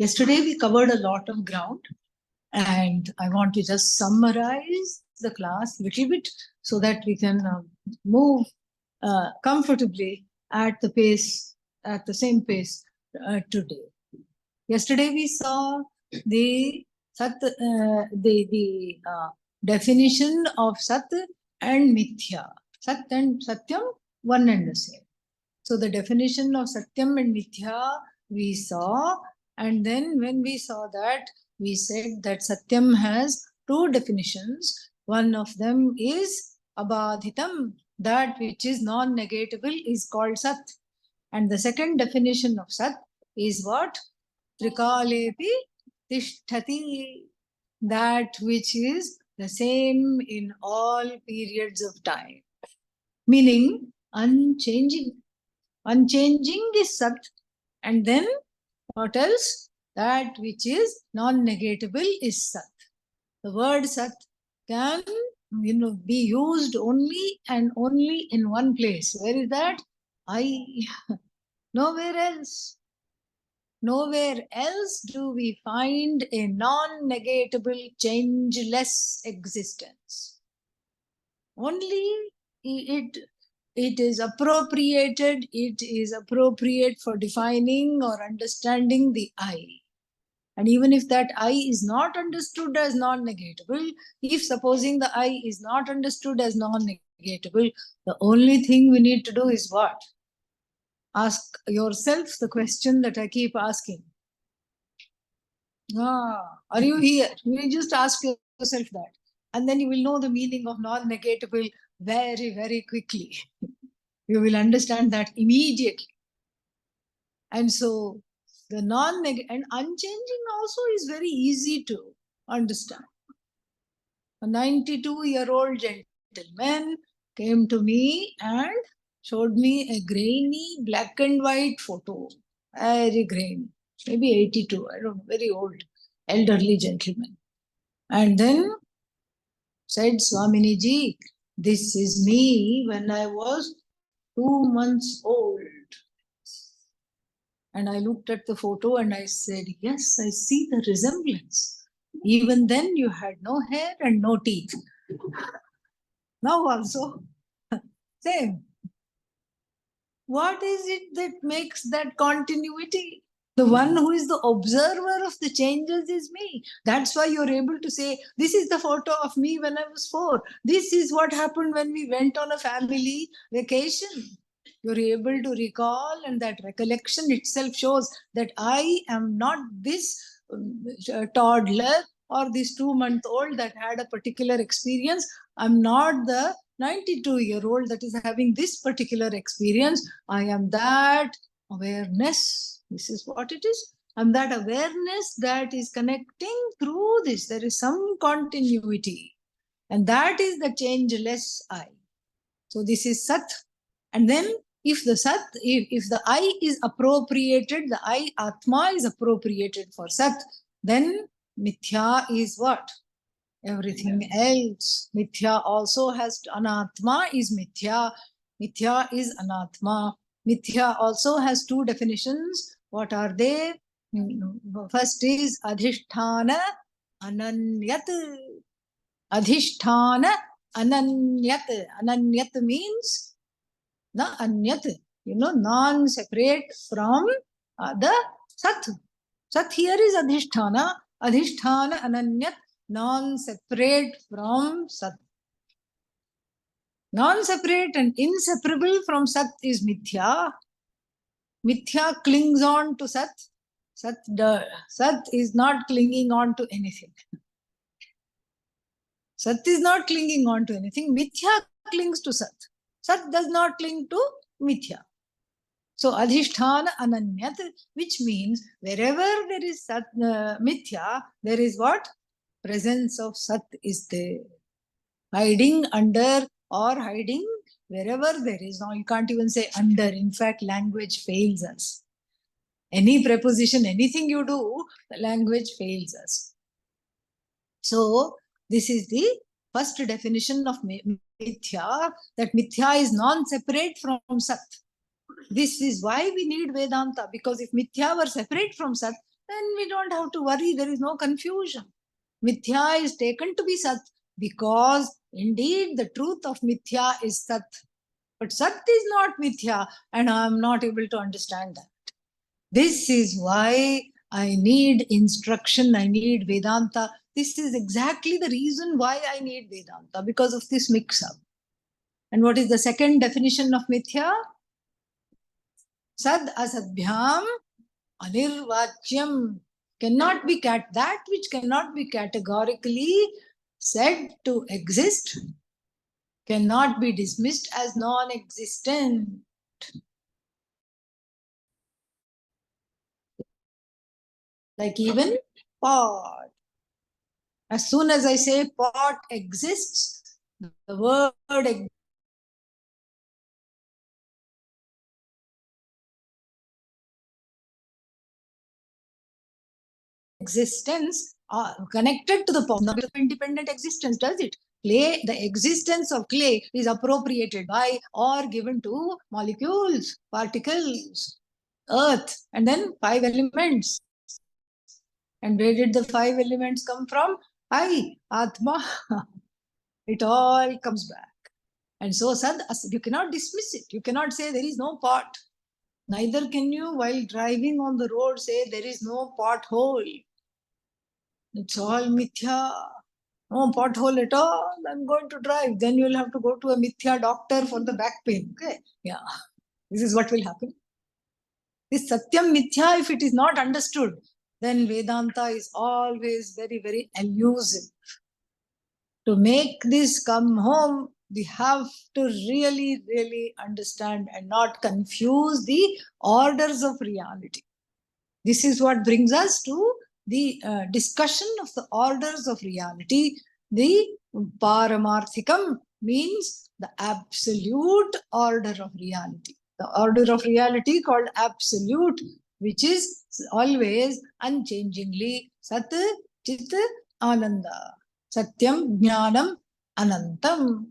Yesterday we covered a lot of ground, and I want to just summarize the class a little bit so that we can move comfortably at the same pace today. Yesterday we saw the definition of Sat and Mithya. Sat and Satyam, one and the same. So the definition of Satyam and Mithya we saw, and then when we saw that, we said that Satyam has two definitions. One of them is Abadhitam, that which is non-negatable is called Sat. And the second definition of Sat is what? Trikalepi Tishtati, that which is the same in all periods of time. Meaning unchanging. Unchanging is Sat. And then what else? That which is non-negatable is Sat. The word Sat can be used only and only in one place. Where is that? Nowhere else. Nowhere else do we find a non-negatable, changeless existence. Only it is appropriated, it is appropriate for defining or understanding the I. And even if that I is not understood as non-negatable, if supposing the I is not understood as non-negatable, the only thing we need to do is what? Ask yourself the question that I keep asking. Are you here? You just ask yourself that. And then you will know the meaning of non-negatable very, very quickly. You will understand that immediately. And so the non-negative and unchanging also is very easy to understand. A 92-year-old gentleman came to me and showed me a grainy black and white photo. Very grainy. Maybe 82, I don't know, very old, elderly gentleman. And then said, Swamini ji, this is me when I was 2 months old. And I looked at the photo and I said, yes, I see the resemblance. Even then you had no hair and no teeth. Now also, same. What is it that makes that continuity? The one who is the observer of the changes is me. That's why you're able to say, this is the photo of me when I was 4. This is what happened when we went on a family vacation. You're able to recall, and that recollection itself shows that I am not this toddler or this 2-month-old that had a particular experience. I'm not the 92-year-old that is having this particular experience. I am that awareness. This is what it is. I'm that awareness that is connecting through this. There is some continuity. And that is the changeless I. So this is Sat. And then if the Sat, if the I is appropriated, the I Atma is appropriated for Sat, then Mithya is what? Everything else. Mithya also has, Anatma is Mithya. Mithya is Anatma. Mithya also has 2 definitions. What are they? First is Adhishthana Ananyat. Adhishthana Ananyat. Ananyat means na anyat, non-separate from the Sat. Sat here is Adhishthana. Adhishthana Ananyat, non-separate from Sat. Non-separate and inseparable from Sat is Mithya. Mithya clings on to Sat. Sat is not clinging on to anything. Sat is not clinging on to anything. Mithya clings to Sat. Sat does not cling to Mithya. So Adhishthana Ananyat, which means wherever there is Sat, Mithya, there is what? Presence of Sat is there. Hiding under or hiding wherever there is. Now you can't even say under. In fact, language fails us. Any preposition, anything you do, the language fails us. So this is the first definition of Mithya, that Mithya is non-separate from Sat. This is why we need Vedanta, because if Mithya were separate from Sat, then we don't have to worry. There is no confusion. Mithya is taken to be Sat because indeed the truth of Mithya is Sat. But Sat is not Mithya, and I am not able to understand that. This is why I need instruction, I need Vedanta. This is exactly the reason why I need Vedanta, because of this mix-up. And what is the second definition of Mithya? Sad asadbhyam anirvachyam. Cannot be that which cannot be categorically said to exist cannot be dismissed as non-existent. Like even pot. As soon as I say pot exists, the word existence connected to the pot, not independent existence, does it? Clay, the existence of clay is appropriated by or given to molecules, particles, earth, and then 5 elements. And where did the 5 elements come from? I, Atma. It all comes back. And so, Sad, you cannot dismiss it. You cannot say there is no pot. Neither can you, while driving on the road, say there is no pothole. It's all mithya. No pothole at all. I'm going to drive. Then you'll have to go to a mithya doctor for the back pain. Okay? Yeah. This is what will happen. This Satyam Mithya, if it is not understood, then Vedanta is always very, very elusive. To make this come home, we have to really, really understand and not confuse the orders of reality. This is what brings us to the discussion of the orders of reality. The Paramarthikam means the absolute order of reality. The order of reality called absolute, which is always unchangingly Sat, Chit, Ananda. Satyam, Jnanam, Anantam.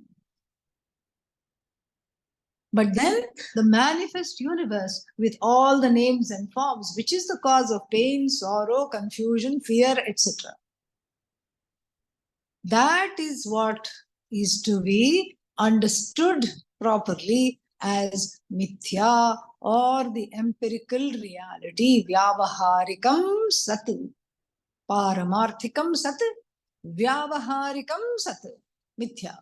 But then the manifest universe with all the names and forms, which is the cause of pain, sorrow, confusion, fear, etc. That is what is to be understood properly as Mithya or the empirical reality. Vyavaharikam Sat. Paramarthikam Sat. Vyavaharikam Sat. Mithya.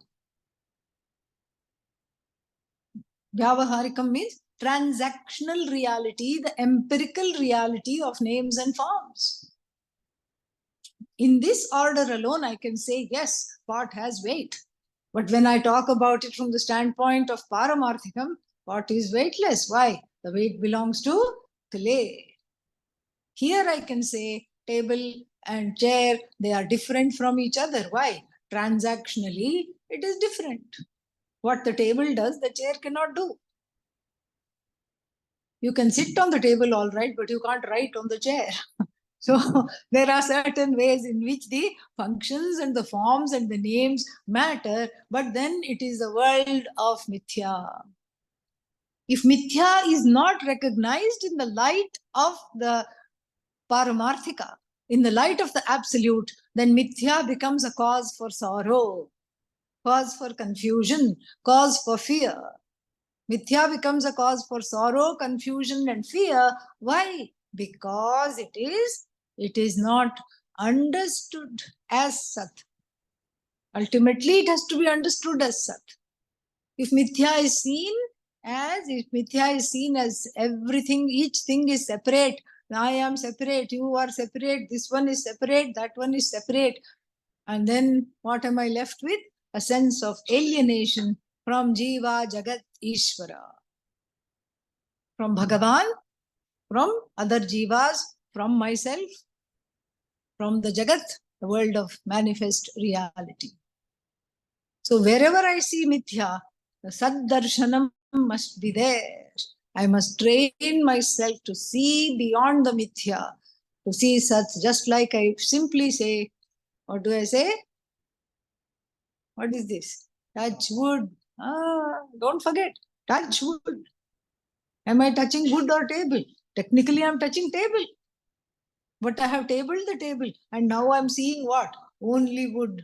Vyavaharikam means transactional reality, the empirical reality of names and forms. In this order alone, I can say, yes, pot has weight. But when I talk about it from the standpoint of Paramarthikam, pot is weightless. Why? The weight belongs to clay. Here I can say table and chair, they are different from each other. Why? Transactionally, it is different. What the table does, the chair cannot do. You can sit on the table all right, but you can't write on the chair. So there are certain ways in which the functions and the forms and the names matter, but then it is the world of Mithya. If Mithya is not recognized in the light of the Paramarthika, in the light of the absolute, then Mithya becomes a cause for sorrow, cause for confusion, cause for fear. Mithya becomes a cause for sorrow, confusion, and fear. Why? Because it is not understood as Sat. Ultimately, it has to be understood as Sat. If Mithya is seen as everything, each thing is separate. I am separate, you are separate, this one is separate, that one is separate. And then what am I left with? A sense of alienation from Jiva, Jagat, Ishvara. From Bhagavan, from other Jivas, from myself, from the Jagat, the world of manifest reality. So wherever I see Mithya, the Saddarshanam must be there. I must train myself to see beyond the Mithya, to see Sat, just like I simply say, what do I say? What is this? Touch wood. Don't forget, touch wood. Am I touching wood or table? Technically, I'm touching table. But I have tabled the table, and now I'm seeing what? Only wood.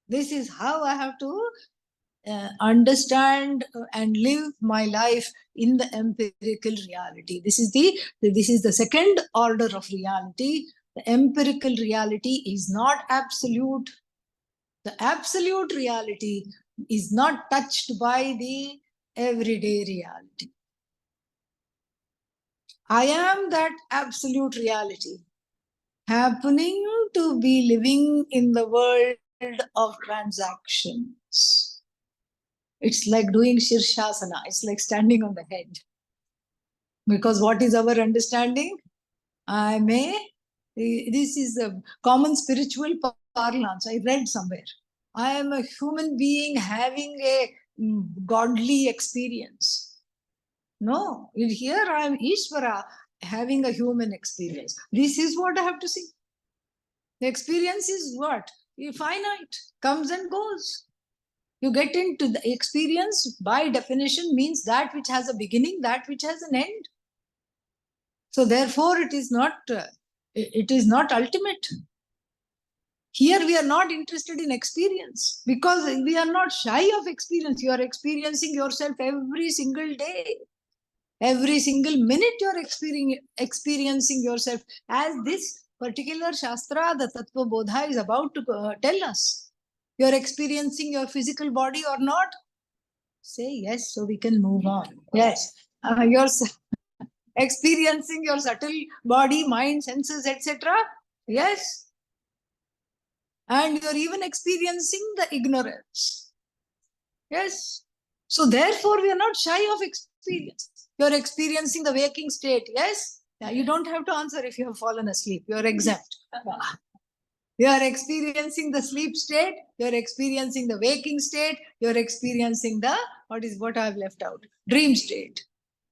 This is how I have to understand and live my life in the empirical reality. This is the second order of reality. The empirical reality is not absolute. The absolute reality is not touched by the everyday reality. I am that absolute reality, happening to be living in the world of transactions. It's like doing Shirshasana. It's like standing on the head. Because what is our understanding? This is a common spiritual parlance. I read somewhere. I am a human being having a godly experience. No, here I am Ishvara having a human experience. This is what I have to see. The experience is what? Finite, comes and goes. You get into the experience, by definition, means that which has a beginning, that which has an end. So therefore, it is not ultimate. Here we are not interested in experience because we are not shy of experience. You are experiencing yourself every single day. Every single minute you are experiencing yourself, as this particular Shastra, the Tattva Bodha, is about to tell us. You are experiencing your physical body or not? Say yes, so we can move on. Yes. You're experiencing your subtle body, mind, senses, etc. Yes. And you're even experiencing the ignorance. Yes. So therefore, we are not shy of experience. You're experiencing the waking state. Yes. You don't have to answer if you have fallen asleep. You're exempt. You are experiencing the sleep state. You're experiencing the waking state. You're experiencing the, what I've left out? Dream state.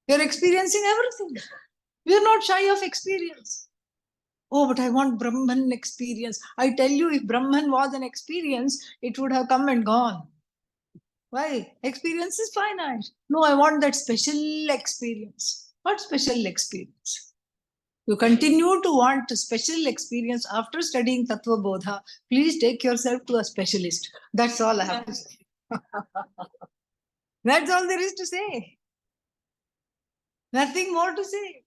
You're experiencing everything. We're not shy of experience. Oh, but I want Brahman experience. I tell you, if Brahman was an experience, it would have come and gone. Why? Experience is finite. No, I want that special experience. What special experience? You continue to want a special experience after studying Tattva Bodha. Please take yourself to a specialist. That's all I have to say. That's all there is to say. Nothing more to say.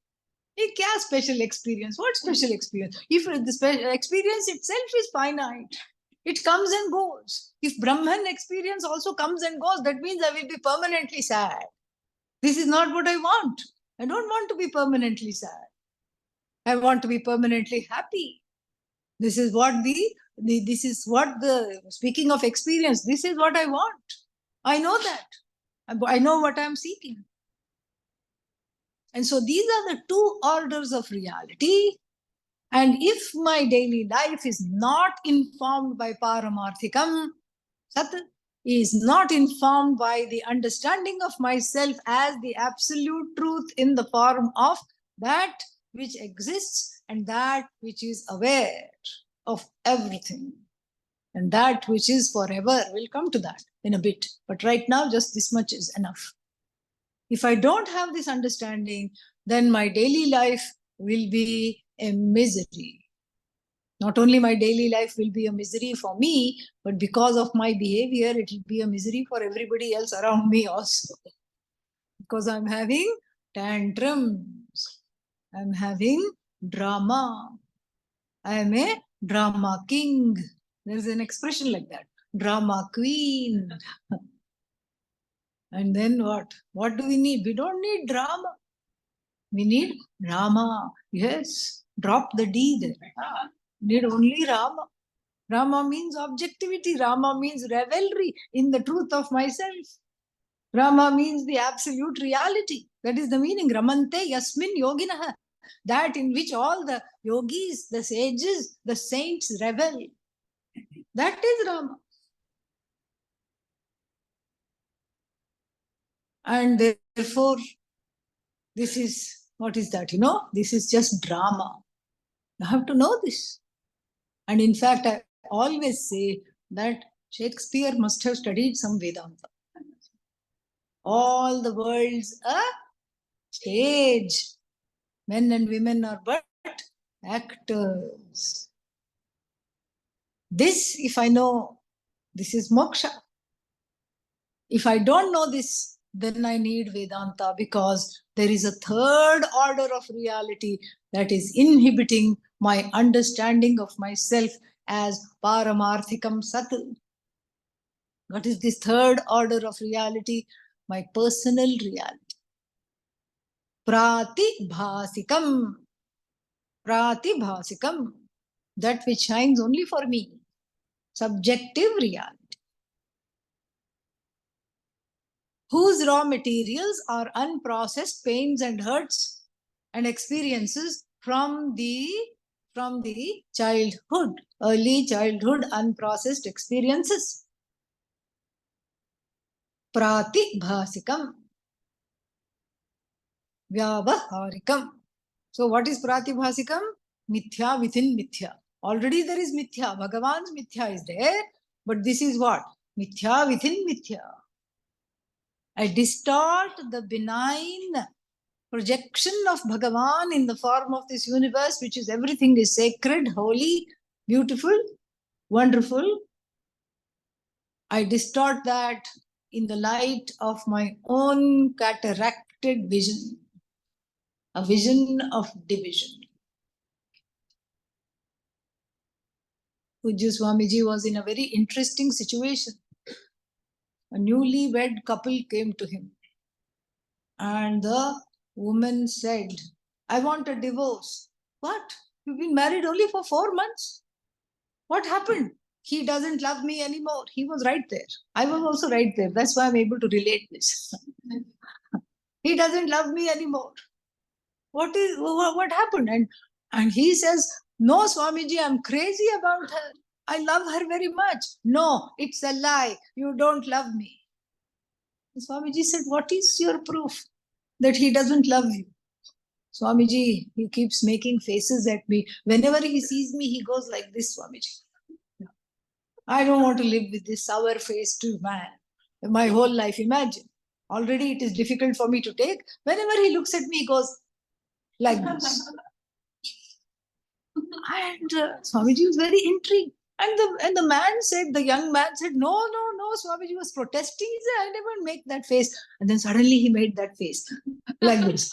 Kya special experience? What special experience? If the special experience itself is finite, it comes and goes. If Brahman experience also comes and goes, that means I will be permanently sad. This is not what I want. I don't want to be permanently sad. I want to be permanently happy. This is what speaking of experience, this is what I want. I know that. I know what I'm seeking. And so these are the two orders of reality. And if my daily life is not informed by Paramarthikam, Sat is not informed by the understanding of myself as the absolute truth in the form of that which exists and that which is aware of everything. And that which is forever. We'll come to that in a bit. But right now, just this much is enough. If I don't have this understanding, then my daily life will be a misery. Not only my daily life will be a misery for me, but because of my behavior, it will be a misery for everybody else around me also. Because I'm having tantrums. I'm having drama. I am a drama king. There's an expression like that. Drama queen. And then what? What do we need? We don't need drama. We need Rama. Yes. Drop the D there. Need only Rama. Rama means objectivity. Rama means revelry in the truth of myself. Rama means the absolute reality. That is the meaning. Ramante yasmin yoginaha. That in which all the yogis, the sages, the saints revel. That is Rama. And therefore, this is, what is that? This is just drama. You have to know this. And in fact, I always say that Shakespeare must have studied some Vedanta. All the world's a stage. Men and women are but actors. This, if I know, this is moksha. If I don't know this, then I need Vedanta, because there is a third order of reality that is inhibiting my understanding of myself as Paramarthikam Sat. What is this third order of reality? My personal reality. Pratibhasikam. Pratibhasikam. That which shines only for me. Subjective reality. Whose raw materials are unprocessed pains and hurts and experiences from the childhood, early childhood unprocessed experiences. Pratibhasikam. Vyavaharikam. So what is Pratibhasikam? Mithya within Mithya. Already there is Mithya. Bhagavan's Mithya is there. But this is what? Mithya within Mithya. I distort the benign projection of Bhagavan in the form of this universe, which is everything is sacred, holy, beautiful, wonderful. I distort that in the light of my own cataracted vision, a vision of division. Pujya Swamiji was in a very interesting situation. A newly-wed couple came to him, and the woman said, I want a divorce. What? You've been married only for 4 months? What happened? He doesn't love me anymore. He was right there. I was also right there. That's why I'm able to relate this. He doesn't love me anymore. What happened? And he says, no, Swamiji, I'm crazy about her. I love her very much. No, it's a lie. You don't love me. And Swamiji said, what is your proof that he doesn't love you? Swamiji, he keeps making faces at me. Whenever he sees me, he goes like this, Swamiji. I don't want to live with this sour-faced man my whole life. Imagine. Already it is difficult for me to take. Whenever he looks at me, he goes like this. And Swamiji was very intrigued. And the man said, the young man said, no, Swamiji was protesting. He said, I never make that face. And then suddenly he made that face like this.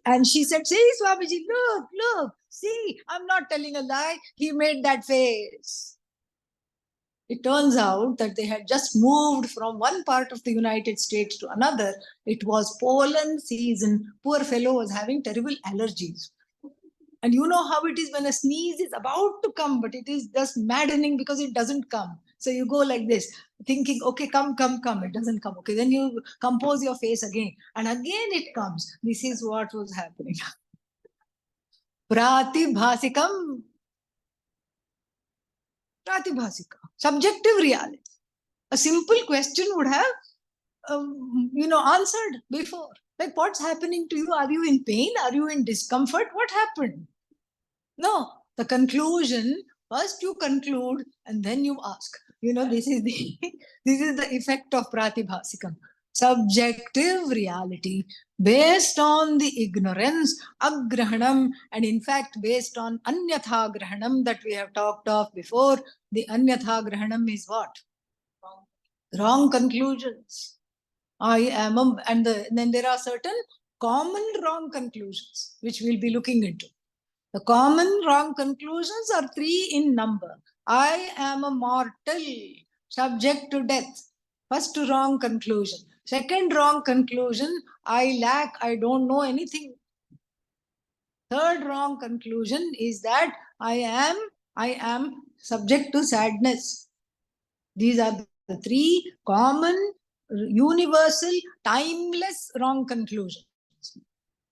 And she said, see, Swamiji, look, see, I'm not telling a lie. He made that face. It turns out that they had just moved from one part of the United States to another. It was pollen season. Poor fellow was having terrible allergies. And you know how it is when a sneeze is about to come, but it is just maddening because it doesn't come. So you go like this, thinking, okay, come. It doesn't come. Okay, then you compose your face again. And again it comes. This is what was happening. Pratibhasikam. Pratibhasika. Subjective reality. A simple question would have, answered before. Like, what's happening to you? Are you in pain? Are you in discomfort? What happened? No, the conclusion, first you conclude and then you ask. This is the effect of Pratibhasikam. Subjective reality based on the ignorance, agrahanam, and in fact based on anyatha grahanam that we have talked of before. The anyatha grahanam is what? Wrong conclusions. Then there are certain common wrong conclusions which we'll be looking into. The common wrong conclusions are 3 in number. I am a mortal, subject to death. First wrong conclusion. Second wrong conclusion, I don't know anything. Third wrong conclusion is that I am subject to sadness. These are the 3 common, universal, timeless wrong conclusions.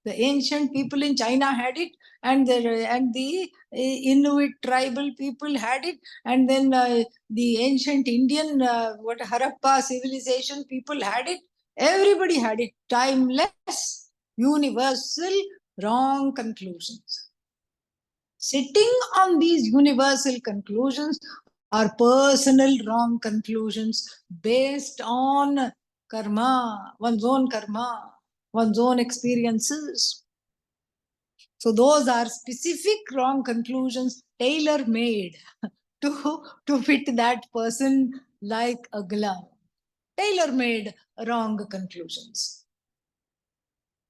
The ancient people in China had it, and the Inuit tribal people had it, and then the ancient Indian, Harappa civilization people had it. Everybody had it. Timeless, universal, wrong conclusions. Sitting on these universal conclusions are personal wrong conclusions based on karma, one's own experiences. So those are specific wrong conclusions, tailor-made to fit that person like a glove. Tailor-made wrong conclusions.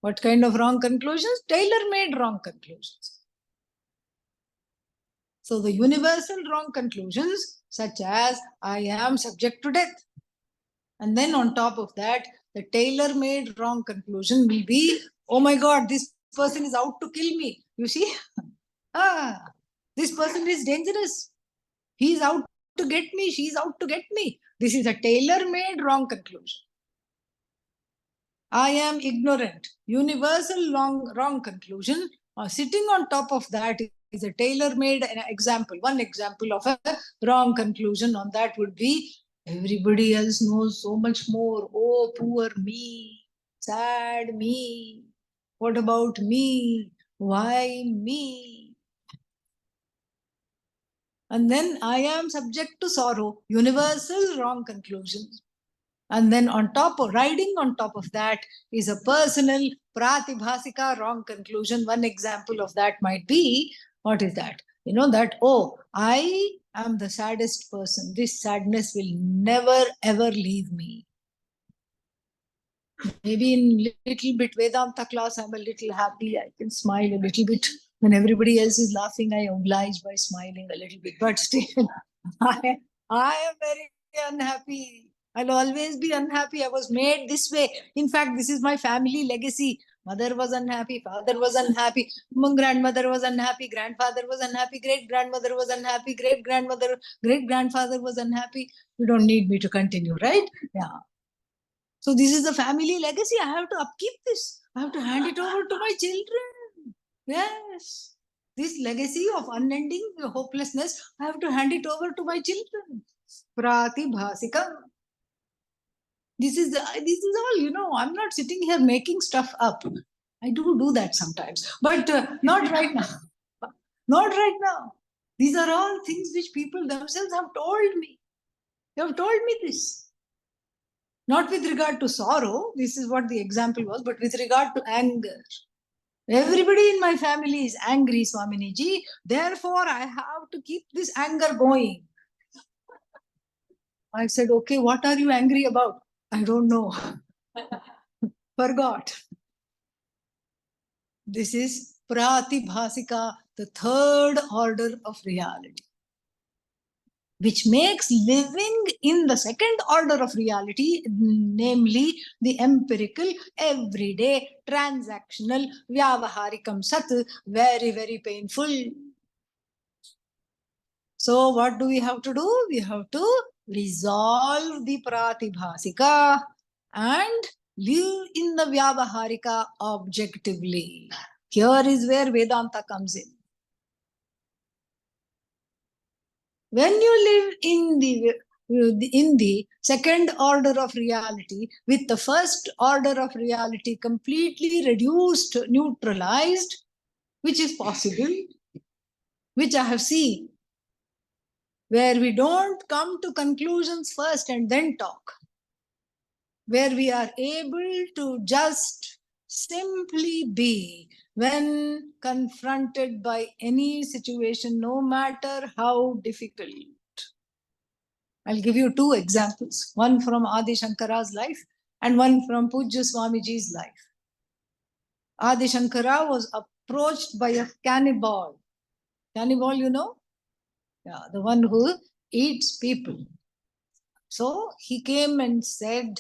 What kind of wrong conclusions? Tailor-made wrong conclusions. So the universal wrong conclusions, such as I am subject to death. And then on top of that, the tailor-made wrong conclusion will be, oh my God, this person is out to kill me. You see? This person is dangerous. He is out to get me. She is out to get me. This is a tailor-made wrong conclusion. I am ignorant. Universal wrong conclusion. Sitting on top of that is a tailor-made example. One example of a wrong conclusion on that would be, everybody else knows so much more. Oh, poor me. Sad me. What about me? Why me? And then I am subject to sorrow. Universal wrong conclusions. And then riding on top of that is a personal pratibhasika wrong conclusion. One example of that might be, what is that? You know that, oh, I am the saddest person. This sadness will never ever leave me. Maybe in little bit Vedanta class, I'm a little happy. I can smile a little bit. When everybody else is laughing, I oblige by smiling a little bit. But still, I am very unhappy. I'll always be unhappy. I was made this way. In fact, this is my family legacy. Mother was unhappy, father was unhappy, grandmother was unhappy, grandfather was unhappy, great-grandmother was unhappy, great-grandmother, great-grandfather was unhappy. You don't need me to continue, right? Yeah. So this is the family legacy. I have to upkeep this. I have to hand it over to my children. Yes. This legacy of unending hopelessness, I have to hand it over to my children. Pratibhasika. This is all, I'm not sitting here making stuff up. I do that sometimes, but not right now. Not right now. These are all things which people themselves have told me. They have told me this. Not with regard to sorrow, this is what the example was, but with regard to anger. Everybody in my family is angry, Swaminiji. Therefore, I have to keep this anger going. I said, okay, what are you angry about? I don't know. Forgot. This is Pratibhasika, the third order of reality, which makes living in the second order of reality, namely the empirical, everyday, transactional, vyavaharikam sat, very, very painful. So what do we have to do? We have to resolve the pratibhasika and live in the vyavaharika objectively. Here is where Vedanta comes in. When you live in the second order of reality, with the first order of reality completely reduced, neutralized, which is possible, which I have seen, where we don't come to conclusions first and then talk, where we are able to just simply be when confronted by any situation, no matter how difficult. I'll give you two examples, one from Adi Shankara's life and one from Pujya Swamiji's life. Adi Shankara was approached by a cannibal. Cannibal, you know? Yeah, the one who eats people. So he came and said,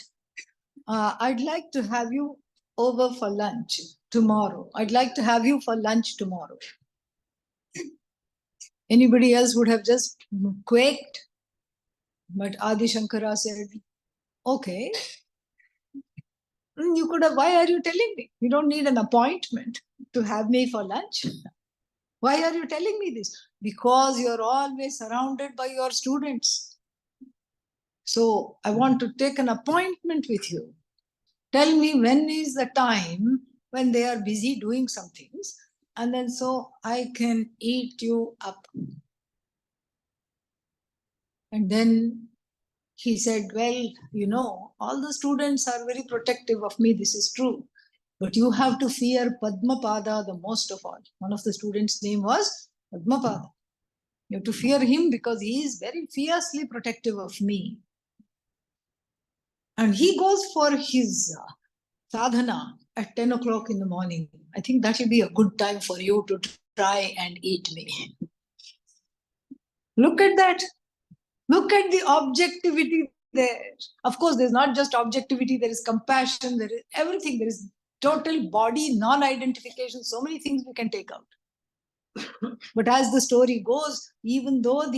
I'd like to have you over for lunch tomorrow. I'd like to have you for lunch tomorrow. Anybody else would have just quaked. But Adi Shankara said, okay, you could have, why are you telling me? You don't need an appointment to have me for lunch. Why are you telling me this? Because you're always surrounded by your students. So I want to take an appointment with you. Tell me when is the time when they are busy doing some things, and then so I can eat you up. And then he said, well, all the students are very protective of me. This is true. But you have to fear Padmapada the most of all. One of the students' name was Padmapada. You have to fear him because he is very fiercely protective of me. And he goes for his sadhana at 10 o'clock in the morning. I think that will be a good time for you to try and eat me. Look at that. Look at the objectivity there. Of course, there's not just objectivity, there is compassion, there is everything. There is total body non-identification, so many things we can take out. But as the story goes, even though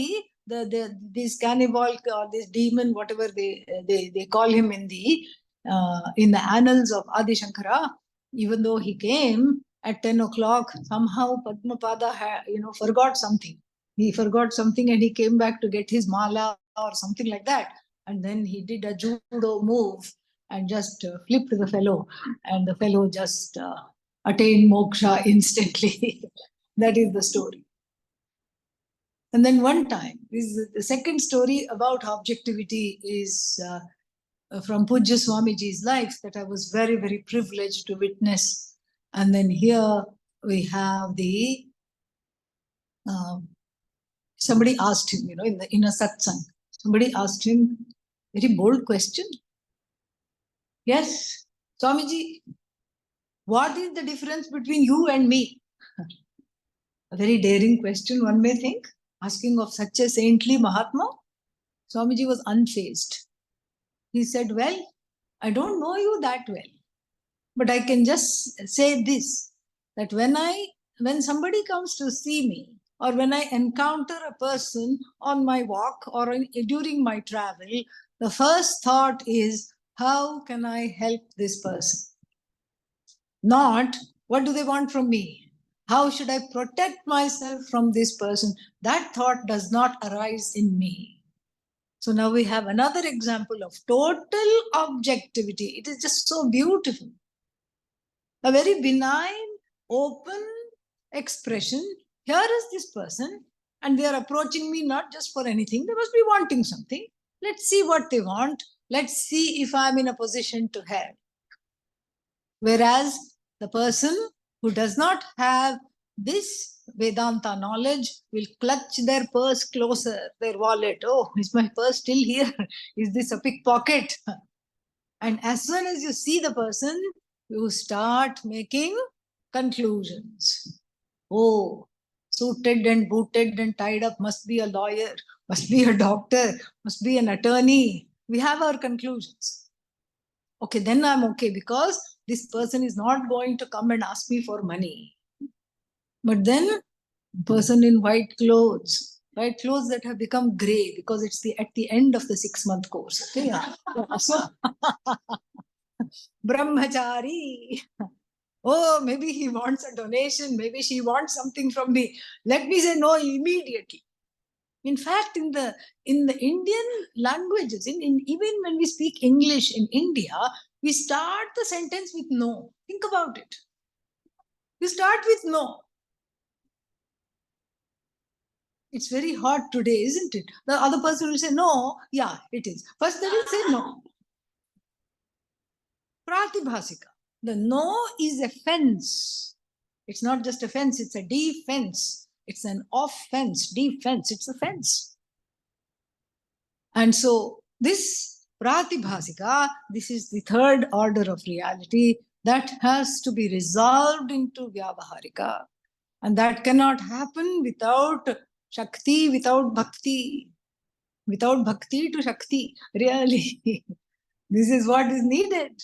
this cannibal or this demon, whatever they call him in the annals of Adi Shankara, even though he came at 10 o'clock, somehow Padmapada forgot something. He forgot something and he came back to get his mala or something like that. And then he did a judo move and just flipped the fellow, and the fellow just attained moksha instantly. That is the story. And then one time, the second story about objectivity is from Pujya Swamiji's life that I was very, very privileged to witness. And then here we have somebody asked him, in a satsang, somebody asked him a very bold question. Yes, Swamiji, what is the difference between you and me? A very daring question, one may think, asking of such a saintly Mahatma. Swamiji was unfazed. He said, well, I don't know you that well, but I can just say this, that when somebody comes to see me, or when I encounter a person on my walk or during my travel, the first thought is, how can I help this person? Not, what do they want from me? How should I protect myself from this person? That thought does not arise in me. So now we have another example of total objectivity. It is just so beautiful. A very benign, open expression. Here is this person, and they are approaching me not just for anything. They must be wanting something. Let's see what they want. Let's see if I'm in a position to help. Whereas the person who does not have this Vedanta knowledge will clutch their purse closer, their wallet. Oh, is my purse still here? Is this a pickpocket? And as soon as you see the person, you start making conclusions. Oh, suited and booted and tied up must be a lawyer, must be a doctor, must be an attorney. We have our conclusions. Okay, then I'm okay because this person is not going to come and ask me for money. But then, person in white clothes that have become gray because it's at the end of the 6-month course. Okay? So, Brahmachari. Oh, maybe he wants a donation, maybe she wants something from me. Let me say no immediately. In fact, in the Indian languages, even when we speak English in India, we start the sentence with no. Think about it. You start with no. It's very hard today, isn't it? The other person will say no. Yeah, it is. First they will say no. Pratibhasika. The no is a fence. It's not just a fence, it's a defense. It's an offense, defense, it's a fence. And so this pratibhasika, this is the third order of reality that has to be resolved into vyavaharika. And that cannot happen without Shakti, without Bhakti. Without Bhakti to Shakti, really. This is what is needed.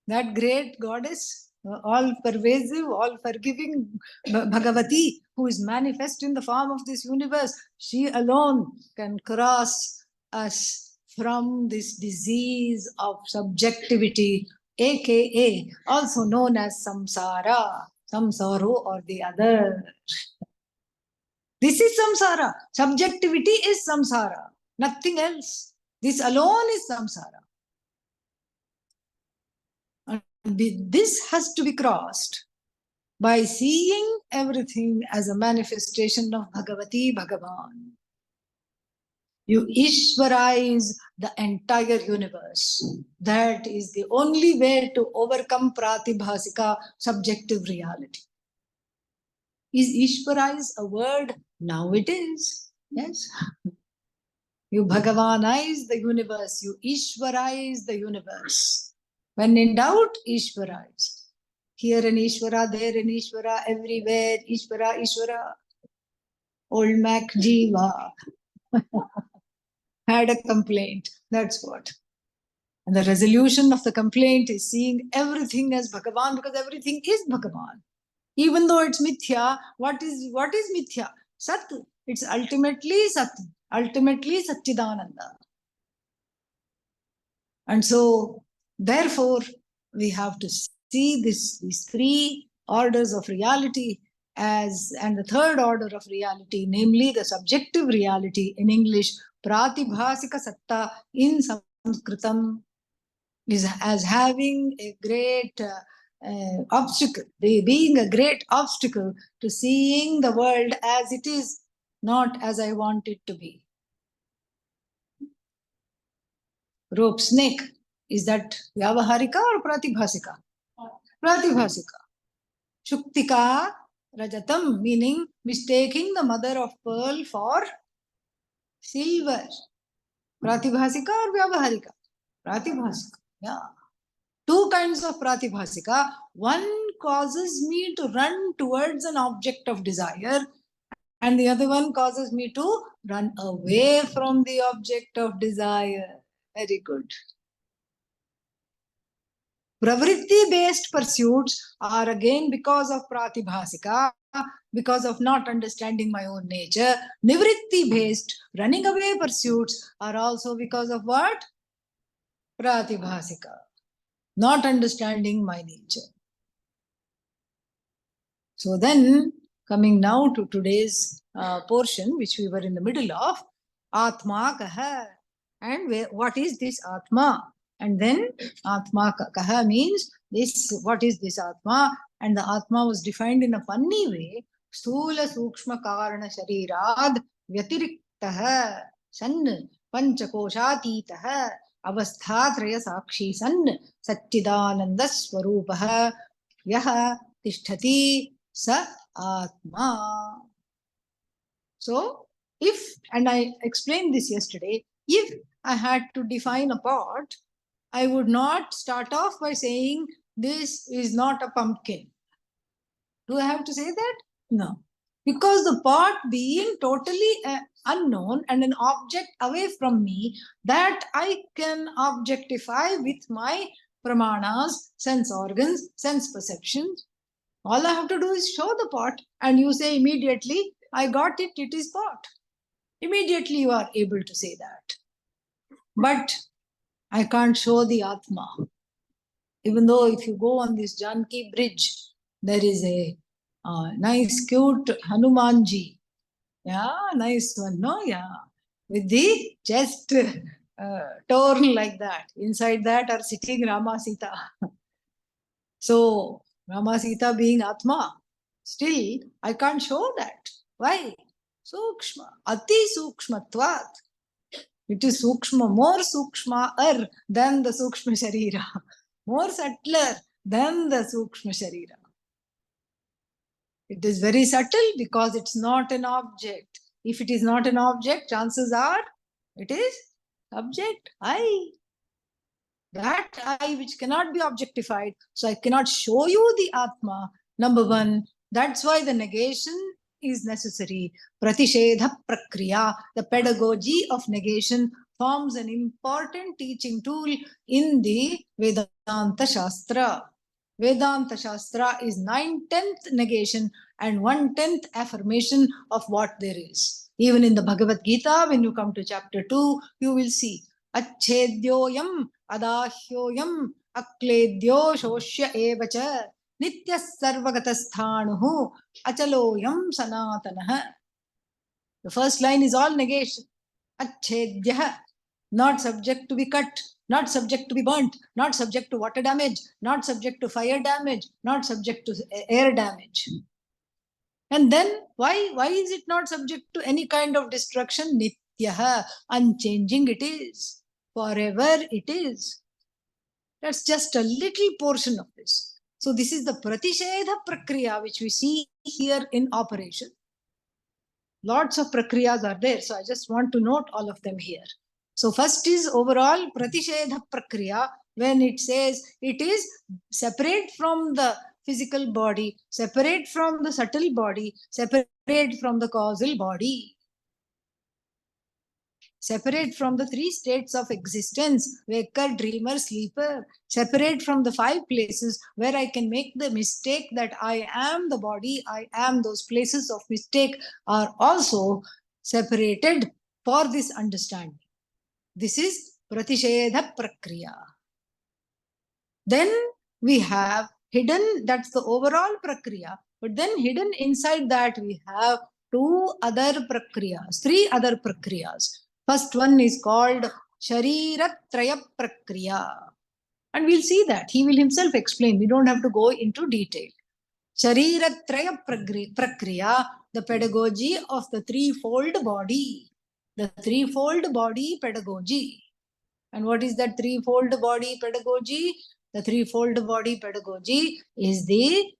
That great goddess, all pervasive, all forgiving Bhagavati, who is manifest in the form of this universe, she alone can cross us from this disease of subjectivity, aka also known as samsara, some sorrow or the other. This is samsara. Subjectivity is samsara, nothing else. This alone is samsara. This has to be crossed by seeing everything as a manifestation of Bhagavati Bhagavan. You Ishwaraize the entire universe. That is the only way to overcome pratibhasika, subjective reality. Is Ishwaraize a word? Now it is. Yes. You Bhagavanize the universe. You Ishwaraize the universe. When in doubt, Ishwaraize. Here an Ishvara, there an Ishvara, everywhere Ishvara, Ishvara. Old Mac Jiva had a complaint. That's what. And the resolution of the complaint is seeing everything as Bhagavan, because everything is Bhagavan. Even though it's mithya, what is mithya? Sat. It's ultimately Sat, ultimately Satchidananda. And so, therefore, we have to see these three orders of reality and the third order of reality, namely the subjective reality, in English, pratibhasika satta, in Sanskritam, is as having a great obstacle, being a great obstacle to seeing the world as it is, not as I want it to be. Rope snake, is that Vyavaharika or Pratibhasika? Pratibhasika. Shuktika Rajatam, meaning mistaking the mother of pearl for silver. Pratibhasika or Vyavaharika? Pratibhasika. Yeah. Two kinds of Pratibhasika. One causes me to run towards an object of desire, and the other one causes me to run away from the object of desire. Very good. Pravritti-based pursuits are again because of pratibhasika, because of not understanding my own nature. Nivritti-based, running away pursuits are also because of what? Pratibhasika, not understanding my nature. So then, coming now to today's portion, which we were in the middle of, Atma Kaha. And what is this Atma? And then Atma Kaha means this, what is this Atma? And the Atma was defined in a funny way. Sthula Sukshma Karana Sharirad Vyatiriktaha San Panchakoshatitaha Avasthatraya Sakshi San Satchidananda Swarupaha Yaha Tishtati Sa Atma. So, and I explained this yesterday, if I had to define a pot, I would not start off by saying this is not a pumpkin. Do I have to say that? No. Because the pot being totally unknown and an object away from me, that I can objectify with my pramanas, sense organs, sense perceptions. All I have to do is show the pot, and you say immediately, I got it, it is pot. Immediately you are able to say that. But I can't show the Atma. Even though if you go on this Janki bridge, there is a nice, cute Hanumanji. Yeah, nice one, no? Yeah. With the chest torn like that. Inside that are sitting Rama Sita. So, Rama Sita being Atma, still I can't show that. Why? Sukshma, Ati Sukshmatvat. It is Sukshma, more Sukshma than the Sukshma Sharira. More subtler than the Sukshma Sharira. It is very subtle because it's not an object. If it is not an object, chances are it is subject, I. That I which cannot be objectified. So I cannot show you the Atma. Number one, that's why the negation is necessary. Pratishedha prakriya, the pedagogy of negation, forms an important teaching tool in the Vedanta Shastra. Vedanta Shastra is 9/10 negation and 1/10 affirmation of what there is. Even in the Bhagavad Gita, when you come to chapter 2, you will see Achedyoyam Adahyoyam Akledyo Shoshya Evacha Nitya Sarvagatasthanu Achaloyam Sanatanah. The first line is all negation. Achedya, not subject to be cut, not subject to be burnt, not subject to water damage, not subject to fire damage, not subject to air damage. And then why is it not subject to any kind of destruction? Nitya Nityaha, unchanging it is. Forever it is. That's just a little portion of this. So this is the Pratishedha Prakriya which we see here in operation. Lots of Prakriyas are there, so I just want to note all of them here. So first is overall Pratishedha Prakriya, when it says it is separate from the physical body, separate from the subtle body, separate from the causal body. Separate from the three states of existence, waker, dreamer, sleeper. Separate from the five places where I can make the mistake that I am the body, I am. Those places of mistake are also separated for this understanding. This is Pratishedha Prakriya. Then we have hidden, that's the overall Prakriya, but then hidden inside that we have two other Prakriyas, three other Prakriyas. First one is called Shariratraya Prakriya. And we'll see that. He will himself explain. We don't have to go into detail. Shariratraya Prakriya, the pedagogy of the threefold body. The threefold body pedagogy. And what is that threefold body pedagogy? The threefold body pedagogy is the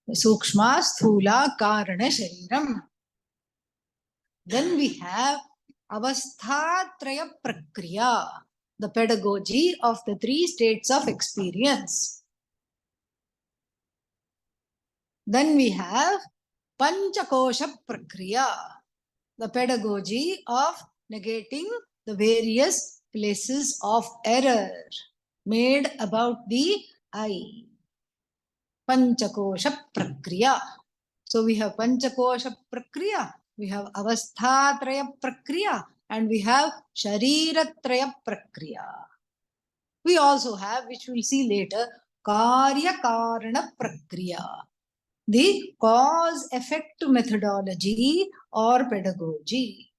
Sukshma, Sthula, Karana, Shariram. Then we have Avasthatraya Prakriya, the pedagogy of the three states of experience. Then we have Panchakosha Prakriya, the pedagogy of negating the various places of error made about the I. Panchakosha Prakriya. So we have Panchakosha Prakriya, we have Avasthatraya Prakriya, and we have Shariratraya Prakriya. We also have, which we'll see later, Karya Karana Prakriya, the cause-effect methodology or pedagogy.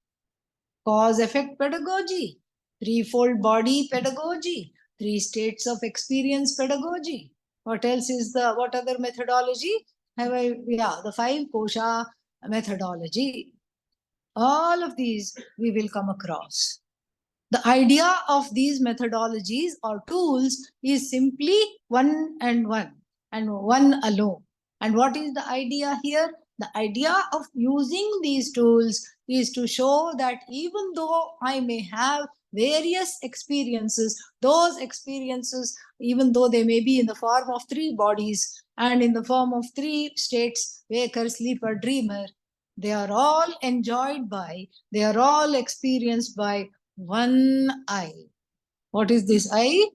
Cause-effect pedagogy, threefold body pedagogy, three states of experience pedagogy. What else is what other methodology? The five kosha methodology. All of these we will come across. The idea of these methodologies or tools is simply one and one alone. And what is the idea here? The idea of using these tools is to show that even though I may have various experiences, those experiences, even though they may be in the form of three bodies and in the form of three states, waker, sleeper, dreamer, they are all enjoyed by, they are all experienced by one I. What is this I?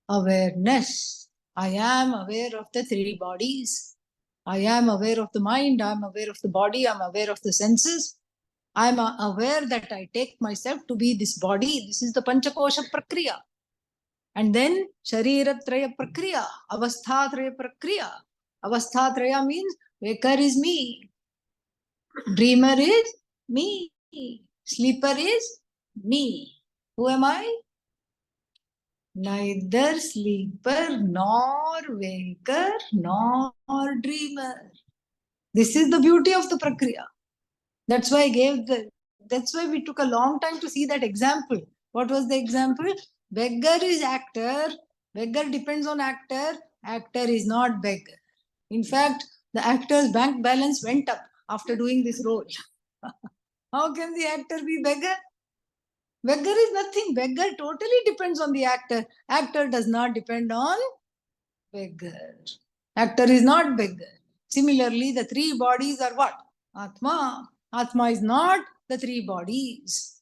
Awareness. I am aware of the three bodies. I am aware of the mind. I am aware of the body. I am aware of the senses. I am aware that I take myself to be this body. This is the Panchakosha Prakriya. And then Shariratraya Prakriya, Avasthatraya Prakriya. Avasthatraya means waker is me. Dreamer is me. Sleeper is me. Who am I? Neither sleeper, nor waker, nor dreamer. This is the beauty of the Prakriya. That's why we took a long time to see that example. What was the example? Beggar is actor. Beggar depends on actor. Actor is not beggar. In fact, the actor's bank balance went up after doing this role. How can the actor be beggar? Beggar is nothing. Beggar totally depends on the actor. Actor does not depend on beggar. Actor is not beggar. Similarly, the three bodies are what? Atma. Atma is not the three bodies.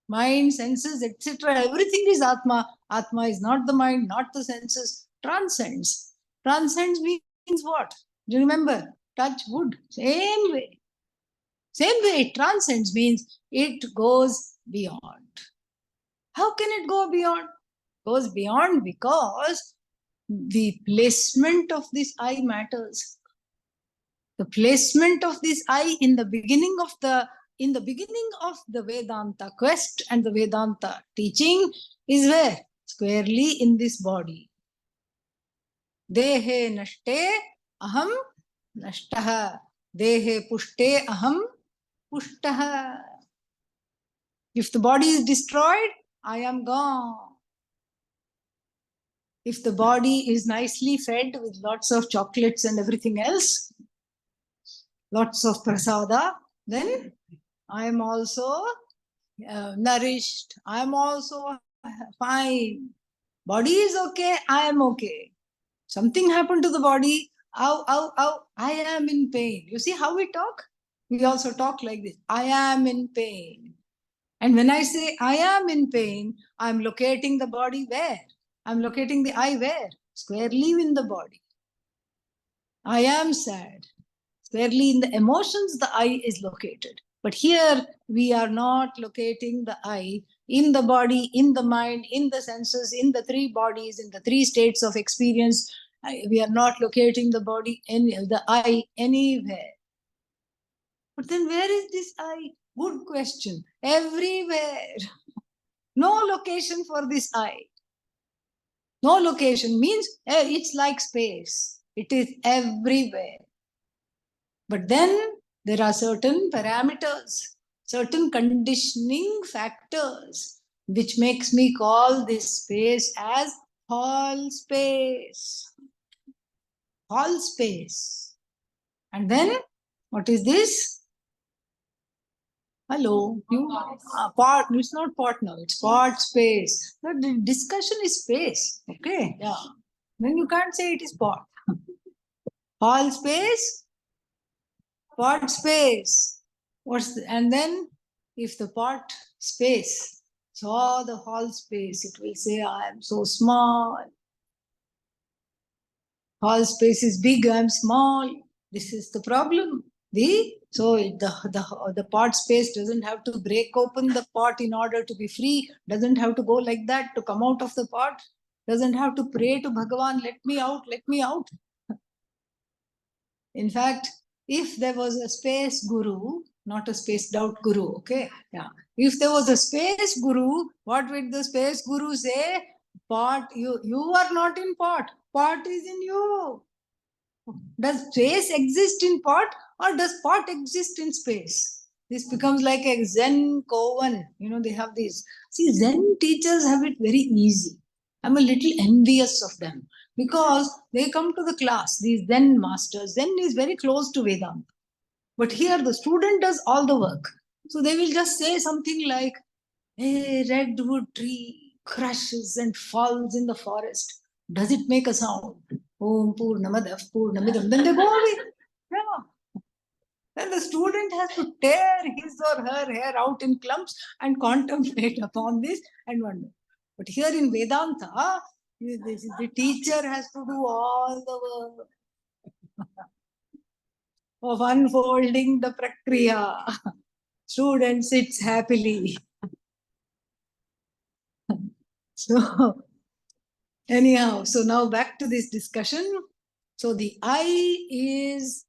Mind, senses, etc. Everything is Atma. Atma is not the mind, not the senses. Transcends. Transcends means what? Do you remember? Touch wood. Same way. Same way, it transcends means it goes beyond. How can it go beyond? It goes beyond because the placement of this I matters. The placement of this I in the beginning of the Vedanta quest and the Vedanta teaching is where? Squarely in this body. Dehe nashte aham nashtaha. Dehe pushte aham pushtaha. If the body is destroyed, I am gone. If the body is nicely fed with lots of chocolates and everything else, lots of prasada, then I am also nourished. I am also fine. Body is okay, I am okay. Something happened to the body, ow, ow, ow, I am in pain. You see how we talk? We also talk like this. I am in pain. And when I say I am in pain, I'm locating the body where? I'm locating the I where? Squarely in the body. I am sad. Squarely in the emotions, the I is located. But here we are not locating the I in the body, in the mind, in the senses, in the three bodies, in the three states of experience. We are not locating the body, the I anywhere. But then where is this I? Good question. Everywhere. No location for this I. No location means it's like space. It is everywhere. But then there are certain parameters, certain conditioning factors, which makes me call this space as hall space. Hall space. And then what is this? Hello, you part. It's not pot now. It's pot space. The discussion is space. Okay, yeah. Then you can't say it is pot. Hall space, pot space. And then if the pot space saw the hall space, it will say, I am so small. Hall space is big, I am small. This is the problem. So the pot space doesn't have to break open the pot in order to be free, doesn't have to go like that to come out of the pot, doesn't have to pray to Bhagavan, let me out, let me out. In fact, if there was a space guru, not a spaced out guru, okay? Yeah. If there was a space guru, what would the space guru say? Pot, you are not in pot. Pot is in you. Does space exist in pot or does pot exist in space? This becomes like a Zen koan. They have these. See, Zen teachers have it very easy. I'm a little envious of them because they come to the class, these Zen masters. Zen is very close to Vedanta. But here the student does all the work. So they will just say something like, a redwood tree crashes and falls in the forest. Does it make a sound? Om Purnamadav Purnamidam. Then they go away. Yeah. Then the student has to tear his or her hair out in clumps and contemplate upon this and wonder. But here in Vedanta, the teacher has to do all the work of unfolding the prakriya. Student sits happily. So, anyhow, so now back to this discussion. So the I is,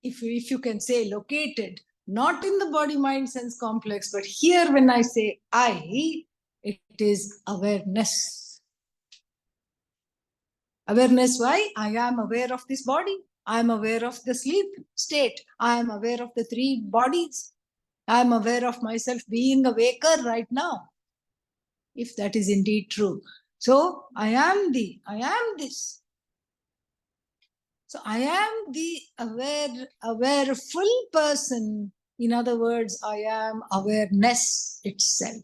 if you can say, located, not in the body, mind, sense complex, but here when I say I, it is awareness. Awareness, why? I am aware of this body. I am aware of the sleep state. I am aware of the three bodies. I am aware of myself being awaker right now. If that is indeed true. So I am this. So I am the awareful person. In other words, I am awareness itself.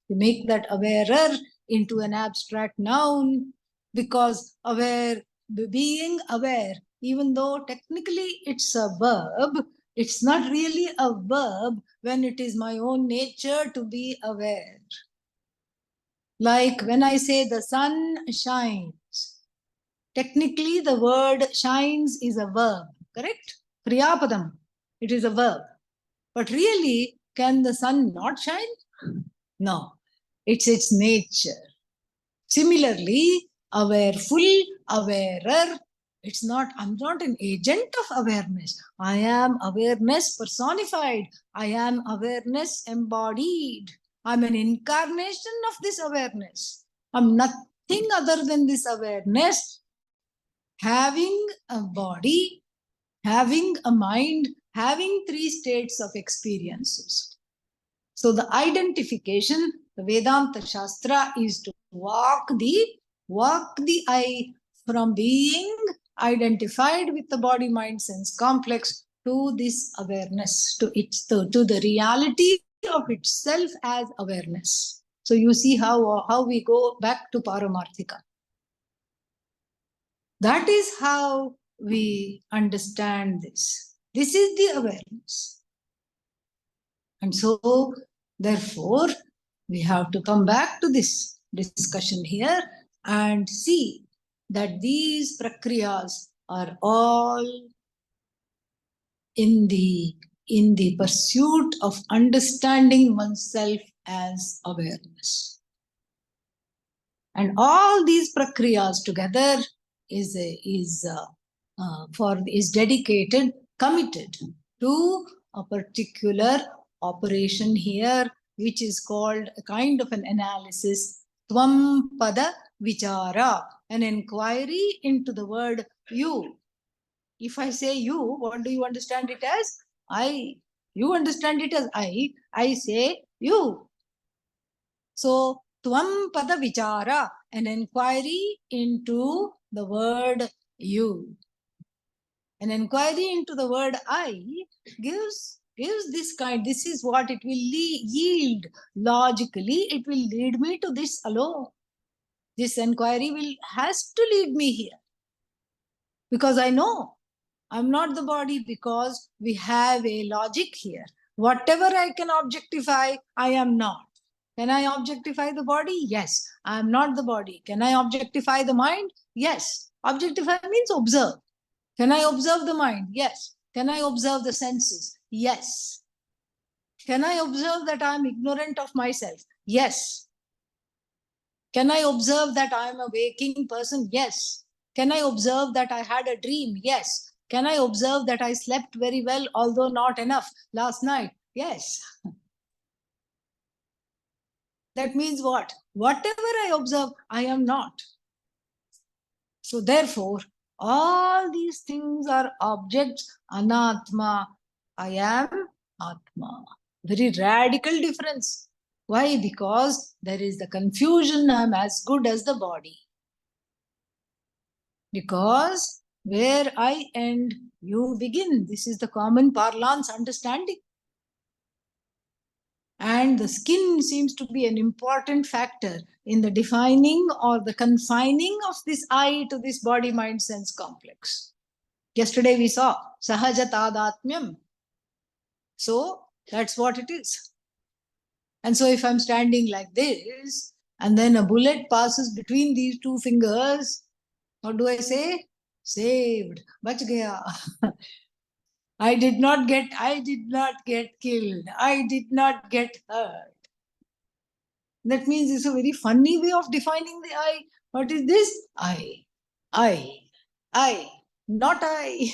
You make that awarer into an abstract noun because being aware, even though technically it's a verb, it's not really a verb when it is my own nature to be aware. Like when I say the sun shines, technically the word shines is a verb, correct? Kriyapadam, it is a verb. But really, can the sun not shine? No, it's its nature. Similarly, awareful, awarer, I'm not an agent of awareness. I am awareness personified. I am awareness embodied. I'm an incarnation of this awareness. I'm nothing other than this awareness, having a body, having a mind, having three states of experiences. So the identification, the Vedanta Shastra is to walk the I from being identified with the body, mind, sense complex to this awareness, to the reality of itself as awareness. So you see how we go back to Paramarthika. That is how we understand this. This is the awareness. And so, therefore, we have to come back to this discussion here and see that these prakriyas are all in the pursuit of understanding oneself as awareness. And all these prakriyas together is dedicated, committed to a particular operation here, which is called a kind of an analysis, Tvam Pada Vichara, an inquiry into the word you. If I say you, what do you understand it as? I. You understand it as I say you. So, Tvam Pada Vichara, an inquiry into the word you. An inquiry into the word I gives this kind, this is what it will yield. Logically, it will lead me to this alone. This inquiry has to lead me here. Because I know I'm not the body, because we have a logic here. Whatever I can objectify, I am not. Can I objectify the body? Yes. I am not the body. Can I objectify the mind? Yes. Objectify means observe. Can I observe the mind? Yes. Can I observe the senses? Yes. Can I observe that I am ignorant of myself? Yes. Can I observe that I am a waking person? Yes. Can I observe that I had a dream? Yes. Can I observe that I slept very well, although not enough last night? Yes. That means what? Whatever I observe, I am not. So therefore, all these things are objects, anatma. I am atma. Very radical difference. Why? Because there is the confusion, I am as good as the body. Because where I end, you begin. This is the common parlance understanding. And the skin seems to be an important factor in the defining or the confining of this I to this body, mind, sense complex. Yesterday we saw Sahajatadatmyam. So that's what it is. And so if I'm standing like this, and then a bullet passes between these two fingers, what do I say? Saved. Bach gaya. I did not get killed. I did not get hurt. That means it's a very funny way of defining the I. What is this? I, not I,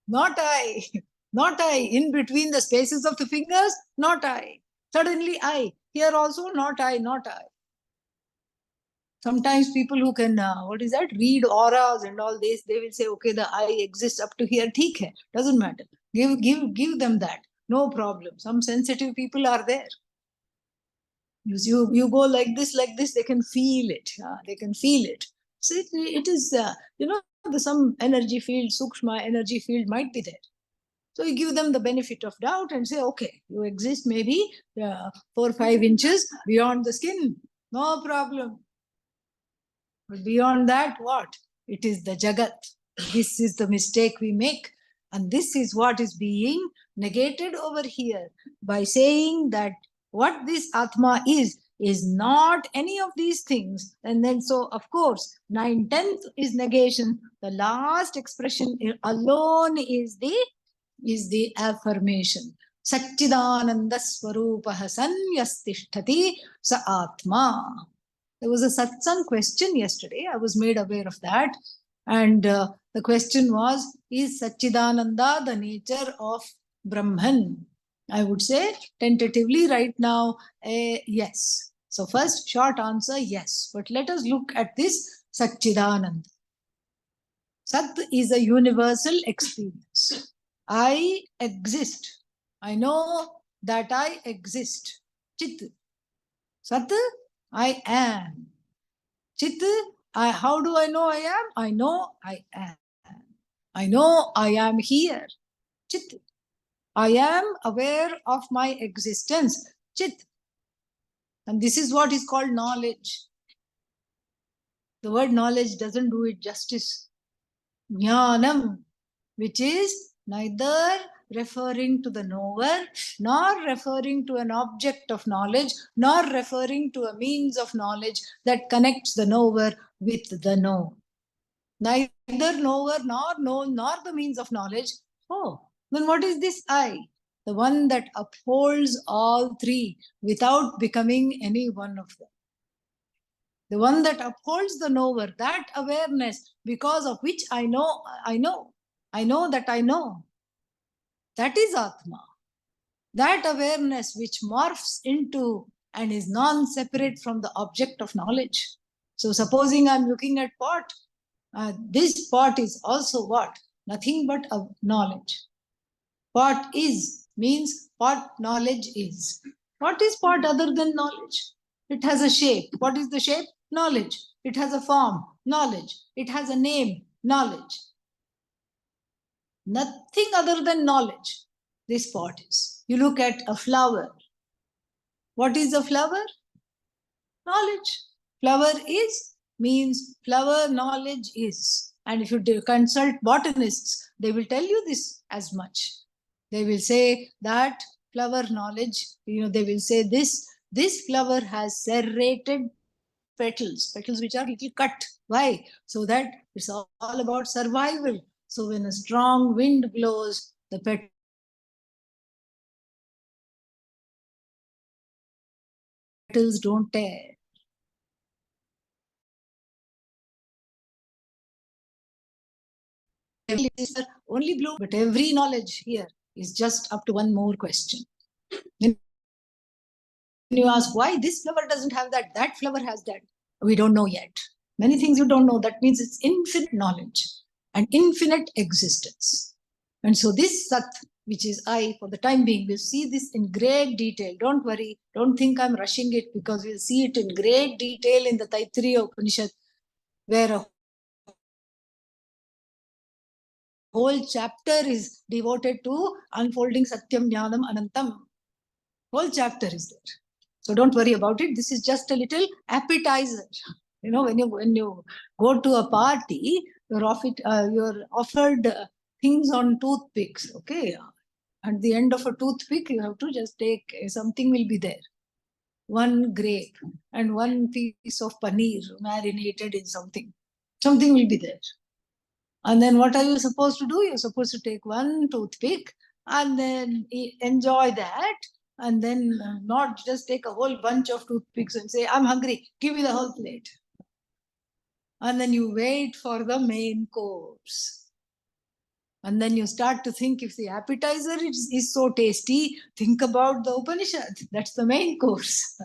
not I, not I. In between the spaces of the fingers, not I. Suddenly I. Here also, not I, not I. Sometimes people who can, read auras and all this, they will say, okay, the I exists up to here, theek hai, doesn't matter. Give them that, no problem. Some sensitive people are there. You go like this, they can feel it. They can feel it. So it is, some energy field, sukshma energy field might be there. So you give them the benefit of doubt and say, okay, you exist maybe 4 or 5 inches beyond the skin, no problem. But beyond that, what? It is the Jagat. This is the mistake we make. And this is what is being negated over here by saying that what this Atma is not any of these things. And then so, of course, 9/10 is negation. The last expression alone is the affirmation. Satchidananda Swarupah Sanyastishtati Sa Atma. There was a satsang question yesterday. I was made aware of that. And the question was, is Satchidananda the nature of Brahman? I would say tentatively right now, yes. So first, short answer, yes. But let us look at this Satchidananda. Sat is a universal experience. I exist. I know that I exist. Chit. Sat, I am. Chit, how do I know I am? I know I am. I know I am here. Chit. I am aware of my existence. Chit. And this is what is called knowledge. The word knowledge doesn't do it justice. Jnanam, which is neither referring to the knower, nor referring to an object of knowledge, nor referring to a means of knowledge that connects the knower with the known. Neither knower nor known nor the means of knowledge. Oh, then what is this I? The one that upholds all three without becoming any one of them. The one that upholds the knower, that awareness because of which I know that I know. That is Atma. That awareness which morphs into and is non-separate from the object of knowledge. So supposing I'm looking at pot, this pot is also what? Nothing but a knowledge. Pot is means what knowledge is. What is pot other than knowledge? It has a shape. What is the shape? Knowledge. It has a form. Knowledge. It has a name. Knowledge. Nothing other than knowledge. This pot is. You look at a flower. What is a flower? Knowledge. Flower is means flower knowledge is. And if you consult botanists, they will tell you this as much. They will say that flower knowledge, they will say this flower has serrated petals which are little cut. Why? So that it's all about survival. So when a strong wind blows, the petals don't tear. Only blue, but every knowledge here is just up to one more question. When you ask why this flower doesn't have that flower has that, we don't know yet. Many things you don't know. That means it's infinite knowledge and infinite existence. And so this Sat, which is I, for the time being, we'll see this in great detail. Don't worry. Don't think I'm rushing it, because we'll see it in great detail in the Taittiriya Upanishad, where a whole chapter is devoted to unfolding Satyam, Jnanam, Anantam. Whole chapter is there. So don't worry about it. This is just a little appetizer. When you go to a party, you're offered things on toothpicks. Okay, at the end of a toothpick, you have to just take something will be there. One grape and one piece of paneer marinated in something. Something will be there. And then what are you supposed to do? You're supposed to take one toothpick and then enjoy that. And then not just take a whole bunch of toothpicks and say, I'm hungry, give me the whole plate. And then you wait for the main course. And then you start to think, if the appetizer is so tasty, think about the Upanishad. That's the main course.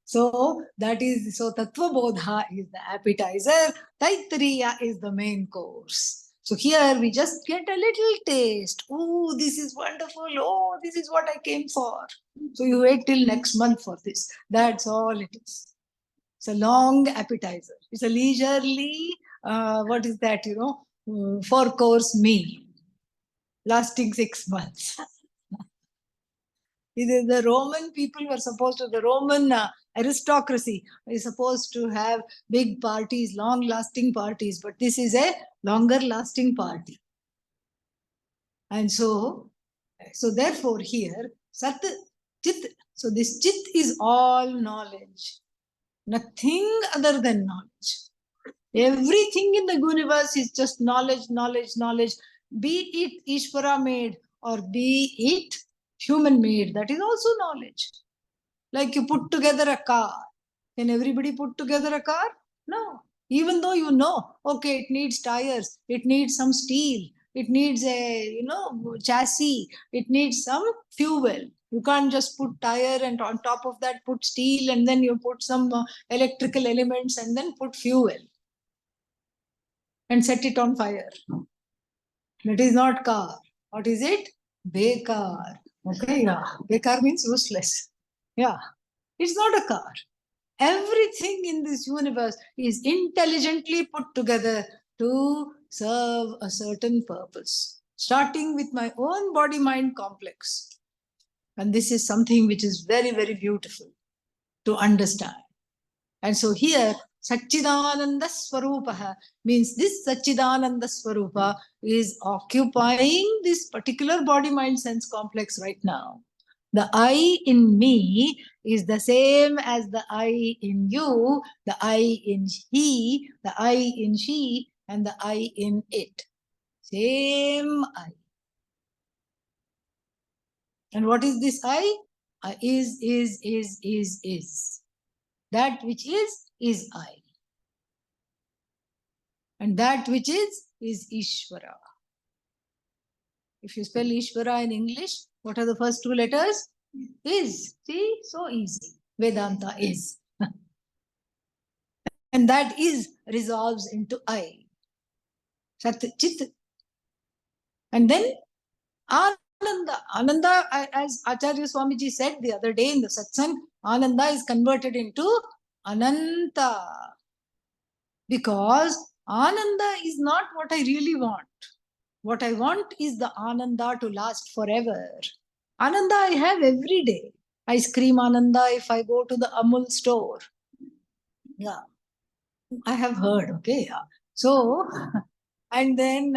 So Tattva Bodha is the appetizer, Taittiriya is the main course. So here we just get a little taste. Oh, this is wonderful. Oh, this is what I came for. So you wait till next month for this. That's all it is. It's a long appetizer. It's a leisurely, 4-course meal lasting 6 months. The Roman people were supposed to, the Roman aristocracy is supposed to have big parties, long-lasting parties, but this is a longer-lasting party. And so therefore here, Sat, Chit, so this Chit is all knowledge, nothing other than knowledge. Everything in the universe is just knowledge, knowledge, knowledge, be it Ishvara made or be it human made, that is also knowledge. Like you put together a car. Can everybody put together a car? No. Even though okay, it needs tires, it needs some steel, it needs a, chassis, it needs some fuel. You can't just put tire and on top of that put steel and then you put some electrical elements and then put fuel and set it on fire. That is not car. What is it? Bekar. Okay, yeah. Bekar means useless. Yeah. It's not a car. Everything in this universe is intelligently put together to serve a certain purpose, starting with my own body mind complex. And this is something which is very, very beautiful to understand. And so here, Satchidananda Swarupaha means this Satchidananda Swarupa is occupying this particular body mind sense complex right now. The I in me is the same as the I in you, the I in he, the I in she, and the I in it. Same I. And what is this I? Is. That which is I. And that which is Ishvara. If you spell Ishvara in English, what are the first two letters? Is. See, so easy. Vedanta is. And that is resolves into I. Sat Chit. And then Ananda. Ananda, as Acharya Swamiji said the other day in the satsang, Ananda is converted into Ananta. Because Ananda is not what I really want. What I want is the Ananda to last forever. Ananda I have every day. Ice cream Ananda if I go to the Amul store. Yeah, I have heard. Okay, yeah. So, and then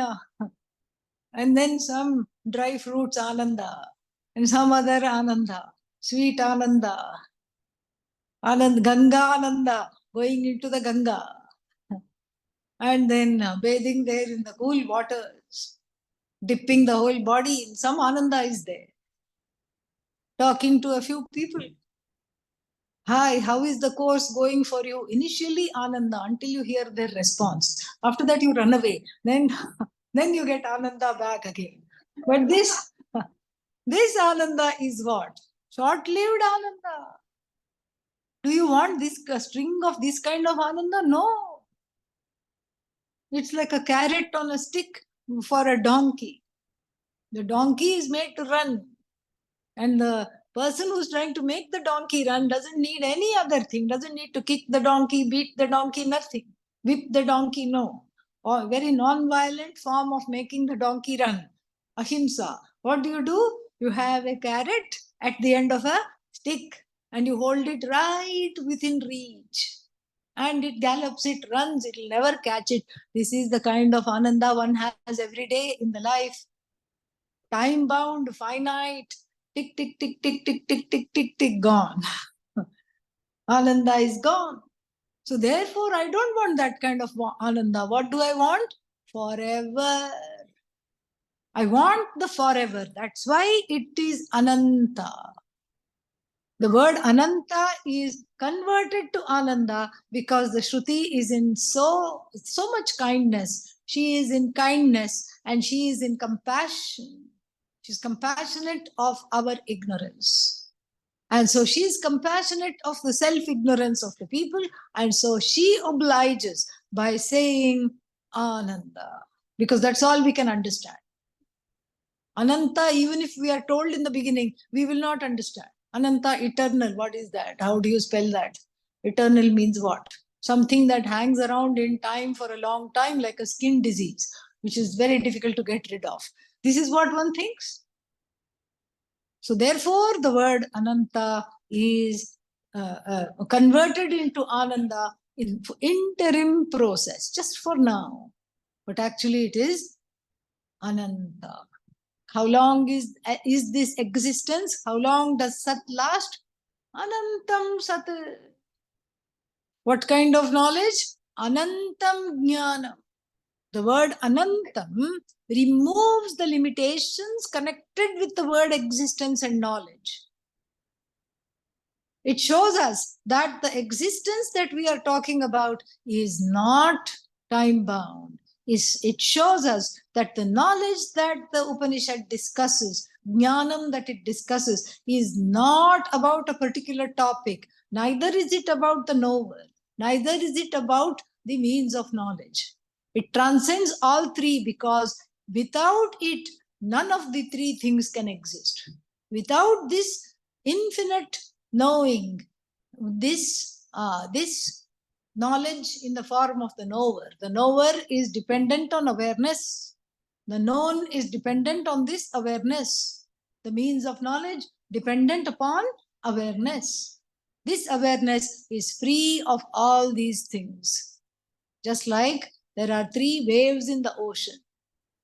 some dry fruits Ananda, and some other Ananda, sweet Ananda, Ganga Ananda, going into the Ganga, and then bathing there in the cool waters, dipping the whole body in some Ananda is there. Talking to a few people. Hi, how is the course going for you? Initially, Ananda, until you hear their response. After that, you run away. Then you get Ananda back again. But this Ananda is what? Short-lived Ananda. Do you want this string of this kind of Ananda? No. It's like a carrot on a stick for a donkey. The donkey is made to run. And the person who's trying to make the donkey run doesn't need any other thing, doesn't need to kick the donkey, beat the donkey, nothing. Whip the donkey, no. Or very non-violent form of making the donkey run. Ahimsa. What do? You have a carrot at the end of a stick and you hold it right within reach. And it gallops, it runs, it will never catch it. This is the kind of Ananda one has every day in the life. Time bound, finite, tick, tick, tick, tick, tick, tick, tick, tick, tick, gone. Ananda is gone. So therefore, I don't want that kind of Ananda. What do I want? Forever. I want the forever. That's why it is Ananta. The word Ananta is converted to Ananda because the Shruti is in so much kindness. She is in kindness and she is in compassion. She's compassionate of our ignorance. And so she is compassionate of the self-ignorance of the people. And so she obliges by saying Ananda, because that's all we can understand. Ananta, even if we are told in the beginning, we will not understand. Ananta, eternal, what is that? How do you spell that? Eternal means what? Something that hangs around in time for a long time, like a skin disease, which is very difficult to get rid of. This is what one thinks. So therefore, the word Ananta is converted into Ananda in interim process, just for now. But actually it is Ananta. How long is this existence? How long does Sat last? Anantam Sat. What kind of knowledge? Anantam Jnanam. The word Anantam removes the limitations connected with the word existence and knowledge. It shows us that the existence that we are talking about is not time-bound. It shows us that the knowledge that the Upanishad discusses, jnanam that it discusses, is not about a particular topic. Neither is it about the knower. Neither is it about the means of knowledge. It transcends all three because without it, none of the three things can exist. Without this infinite knowing, this knowledge in the form of the knower is dependent on awareness. The known is dependent on this awareness. The means of knowledge dependent upon awareness. This awareness is free of all these things. Just like there are three waves in the ocean.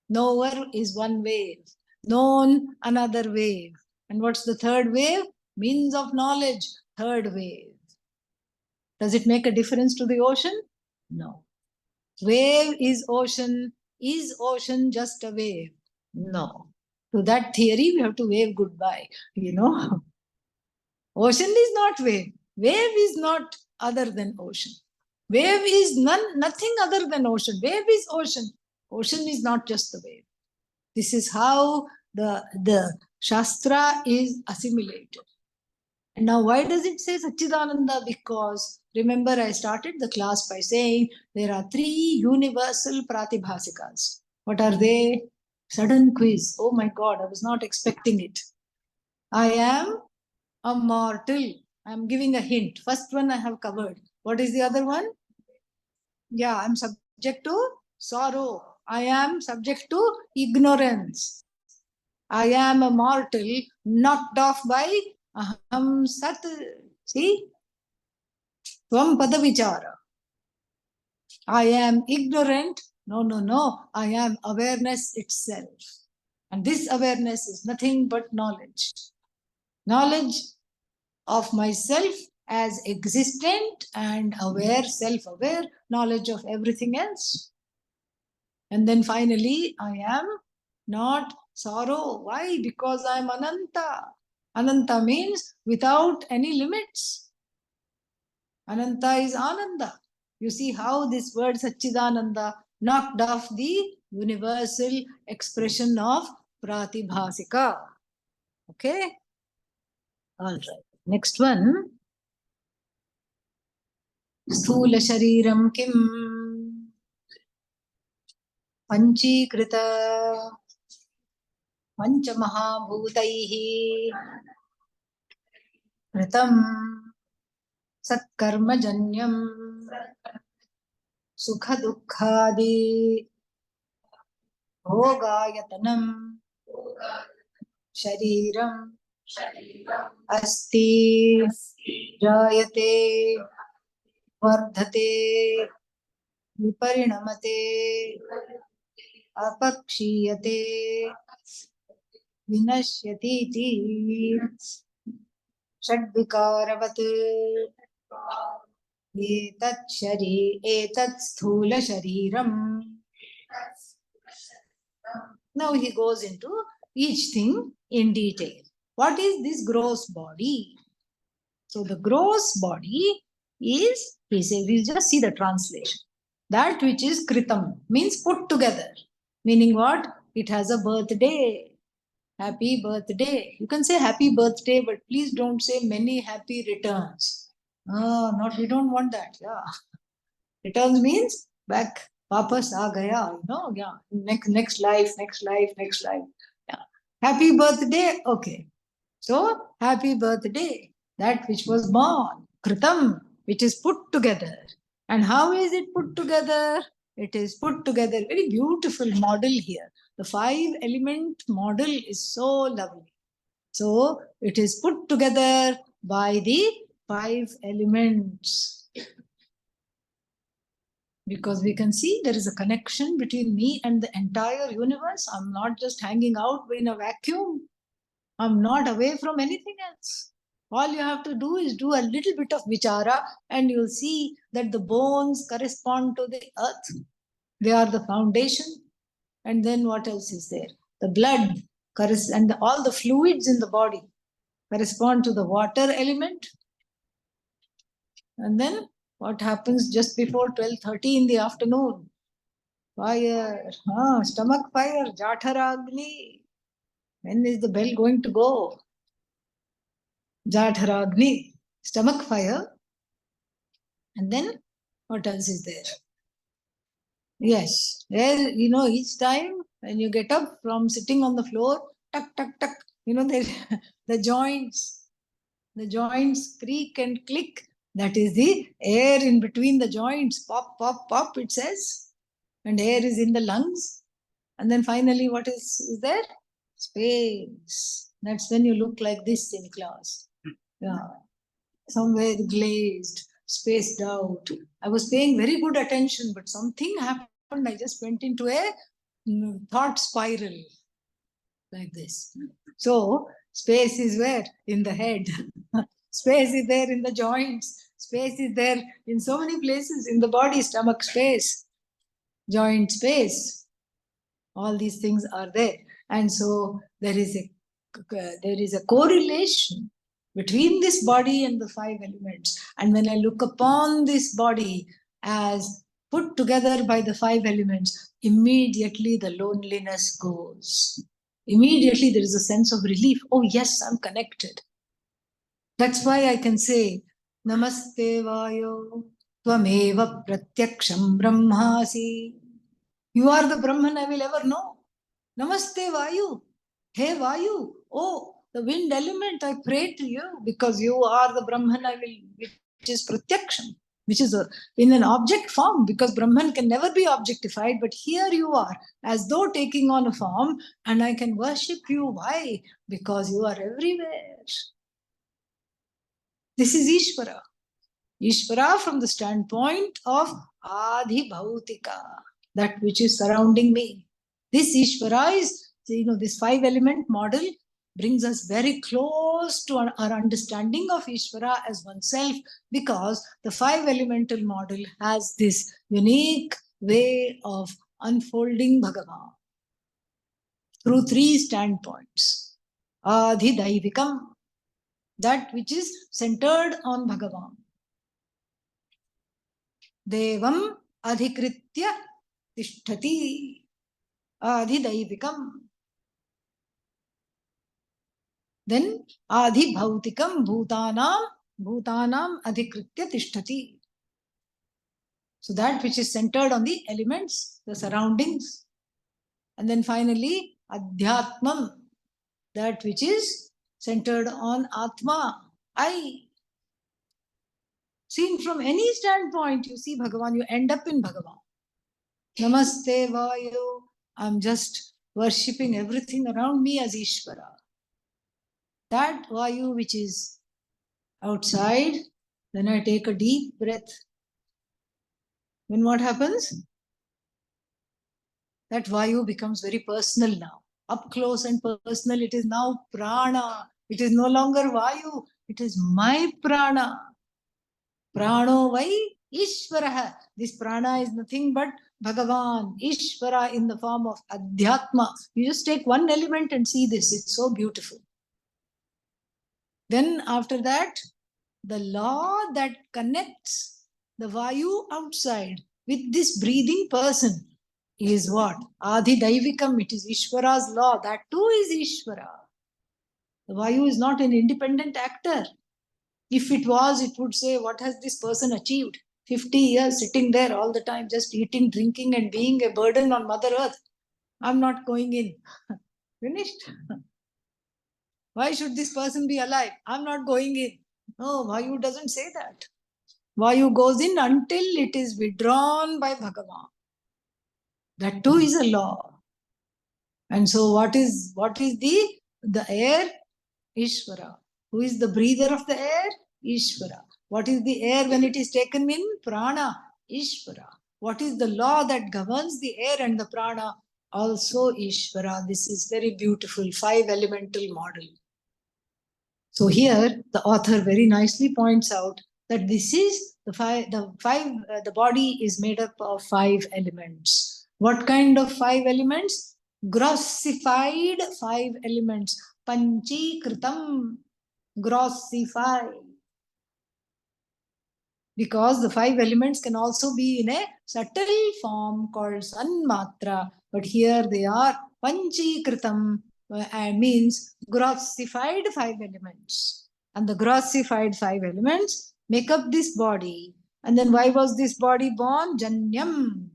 Knower is one wave, known another wave. And what's the third wave? Means of knowledge, third wave. Does it make a difference to the ocean? No. Wave is ocean just a wave? No. To that theory, we have to wave goodbye, Ocean is not wave. Wave is not other than ocean. Wave is nothing other than ocean. Wave is ocean. Ocean is not just the wave. This is how the Shastra is assimilated. And now why does it say Satchidananda? Because remember, I started the class by saying there are three universal pratibhasikas. What are they? Sudden quiz. Oh my God, I was not expecting it. I am a mortal. I am giving a hint. First one I have covered. What is the other one? Yeah, I'm subject to sorrow. I am subject to ignorance. I am a mortal knocked off by aham sat. See? Tvam padavichara. I am ignorant. No. I am awareness itself. And this awareness is nothing but knowledge. Knowledge of myself as existent and aware, self-aware, knowledge of everything else. And then finally, I am not sorrow. Why? Because I am Ananta. Ananta means without any limits. Ananta is Ananda. You see how this word Satchidananda knocked off the universal expression of Pratibhasika. Okay? All right. Next one. Sthula Shariram Kim Panchīkrita Panchamahabhūtaihi Kritam Satkarmajanyam Sukha Dukkhadi Bhogayatanam Shariram Asti Jayate Vardhate Viparinamate Apakshiyate Vinashyati Shadvikaravat Etat Sthula Shariram. Now he goes into each thing in detail. What is this gross body? So the gross body is, we just see the translation. That which is kritam means put together. Meaning what? It has a birthday. Happy birthday. You can say happy birthday, but please don't say many happy returns. We don't want that. Yeah. Returns means back. Vapas aa gaya. Yeah. Next life. Yeah. Happy birthday. Okay. So, happy birthday. That which was born. Kritam, which is put together. And how is it put together? It is put together. Very beautiful model here. The 5-element model is so lovely. So, it is put together by the 5 elements. Because we can see there is a connection between me and the entire universe. I'm not just hanging out in a vacuum. I'm not away from anything else. All you have to do is do a little bit of vichara and you'll see that the bones correspond to the earth. They are the foundation. And then what else is there? The blood and all the fluids in the body correspond to the water element. And then what happens just before 12:30 in the afternoon? Fire, stomach fire, Jatharagni. When is the bell going to go? Jatharagni, stomach fire. And then what else is there? Yes, each time When you get up from sitting on the floor, tuck, tuck, tuck, the joints creak and click. That is the air in between the joints. Pop, pop, pop, it says. And air is in the lungs. And then finally, what is there? Space. That's when you look like this in class. Yeah. Somewhere glazed, spaced out. I was paying very good attention, but something happened. I just went into a thought spiral like this. So, space is where? In the head. Space is there in the joints. Space is there in so many places in the body, stomach space, joint space. All these things are there. And so there is a correlation between this body and the 5 elements. And when I look upon this body as put together by the 5 elements, immediately the loneliness goes. Immediately there is a sense of relief. Oh yes, I'm connected. That's why I can say, Namaste Vayo, Tvameva Pratyaksham Brahmasi. You are the Brahman I will ever know. Namaste Vayu. Hey Vayu. Oh, the wind element, I pray to you because you are the Brahman I will, which is Pratyaksham, which is in an object form, because Brahman can never be objectified, but here you are, as though taking on a form, and I can worship you. Why? Because you are everywhere. This is Ishvara. Ishvara from the standpoint of Adhi Bhautika, that which is surrounding me. This Ishvara is, this 5 element model brings us very close to our understanding of Ishvara as oneself, because the 5 elemental model has this unique way of unfolding Bhagavan through 3 standpoints. Adhi Daivikam, that which is centered on Bhagavan. Devam adhikritya tishtati, adhidaivikam. Then adhibhautikam, bhutanam adhikritya tishtati. So that which is centered on the elements, the surroundings. And then finally, adhyatmam, that which is centered on Atma, I. Seen from any standpoint, you see Bhagavan, you end up in Bhagavan. Namaste Vayu. I'm just worshipping everything around me as Ishvara. That Vayu which is outside, then I take a deep breath. Then what happens? That Vayu becomes very personal now. Up close and personal, it is now Prana. It is no longer Vayu. It is my Prana. Prano Vai Ishvaraha. This Prana is nothing but Bhagavan, Ishvara in the form of Adhyatma. You just take one element and see this. It's so beautiful. Then after that, the law that connects the Vayu outside with this breathing person is what? Adi Daivikam. It is Ishvara's law. That too is Ishvara. The Vayu is not an independent actor. If it was, it would say, what has this person achieved? 50 years sitting there all the time, just eating, drinking, and being a burden on Mother Earth. I'm not going in. Finished. Why should this person be alive? I'm not going in. No, Vayu doesn't say that. Vayu goes in until it is withdrawn by Bhagavan. That too is a law. And so what is the air? Ishvara. Who is the breather of the air? Ishvara. What is the air when it is taken in? Prana. Ishvara. What is the law that governs the air and the prana? Also Ishvara. This is very beautiful 5 elemental model. So here the author very nicely points out that this is the body is made up of 5 elements. What kind of 5 elements? Grossified 5 elements. Panchikritam. Grossify. Because the 5 elements can also be in a subtle form called sanmatra, but here they are panchikritam, means grossified 5 elements. And the grossified 5 elements make up this body. And then why was this body born? Janyam.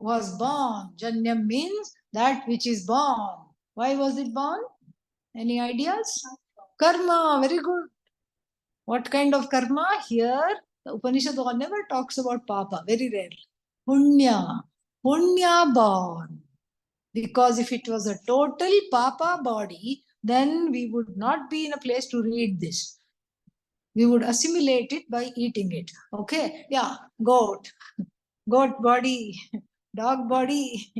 was born. Janyam means that which is born. Why was it born? Any ideas? Karma, very good. What kind of karma? Here, the Upanishad never talks about papa, very rare. Punya. Punya born. Because if it was a total papa body, then we would not be in a place to read this. We would assimilate it by eating it. Okay? Yeah. Goat. Goat body. Dog body.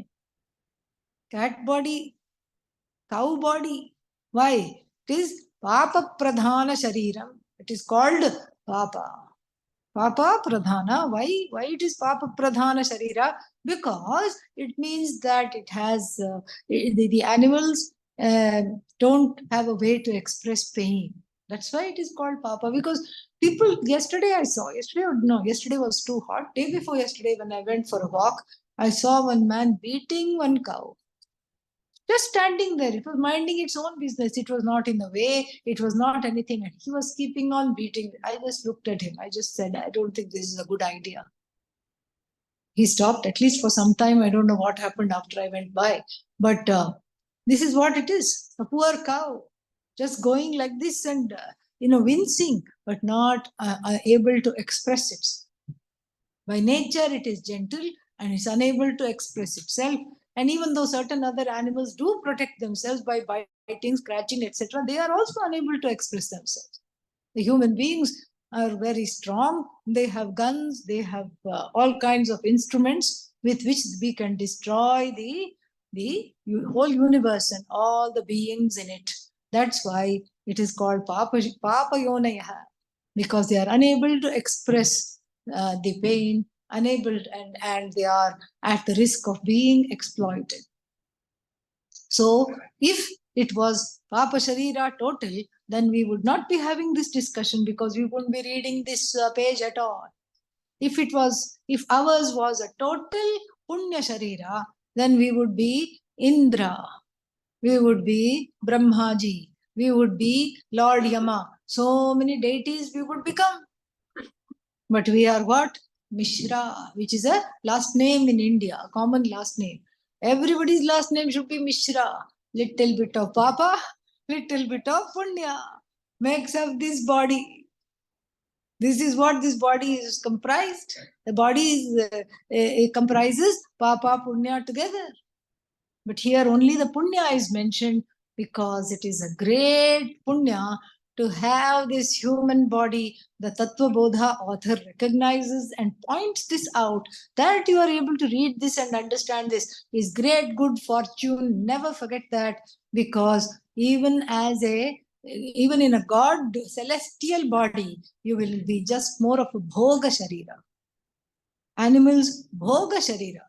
Cat body. Cow body. Why? It is Papa Pradhana Shariram. It is called Papa. Papa Pradhana. Why it is Papa Pradhana Sharira? Because it means that it has, the animals don't have a way to express pain. That's why it is called Papa. Because people, yesterday was too hot. Day before yesterday when I went for a walk, I saw one man beating one cow. Just standing there. It was minding its own business. It was not in the way. It was not anything. And he was keeping on beating. I just looked at him. I just said, I don't think this is a good idea. He stopped, at least for some time. I don't know what happened after I went by. But this is what it is. A poor cow just going like this and, wincing, but not able to express it. By nature, it is gentle and is unable to express itself. And even though certain other animals do protect themselves by biting, scratching, etc., they are also unable to express themselves. The human beings are very strong. They have guns. They have all kinds of instruments with which we can destroy the whole universe and all the beings in it. That's why it is called Papa Yonaya, because they are unable to express the pain, unable, and they are at the risk of being exploited. So if it was Papa Sharira total, then we would not be having this discussion because we wouldn't be reading this page at all. If ours was a total Punya Sharira, then we would be Indra, we would be Brahmaji, we would be Lord Yama. So many deities we would become. But we are what? Mishra, which is a last name in India, a common last name. Everybody's last name should be Mishra. Little bit of Papa, little bit of Punya makes up this body. This is what this body is comprised. The body is, it comprises Papa, Punya together. But here only the Punya is mentioned because it is a great Punya to have this human body. The Tattva Bodha author recognizes and points this out, that you are able to read this and understand this is great good fortune. Never forget that, because even in a God celestial body, you will be just more of a Bhoga Sharira. Animals, Bhoga Sharira.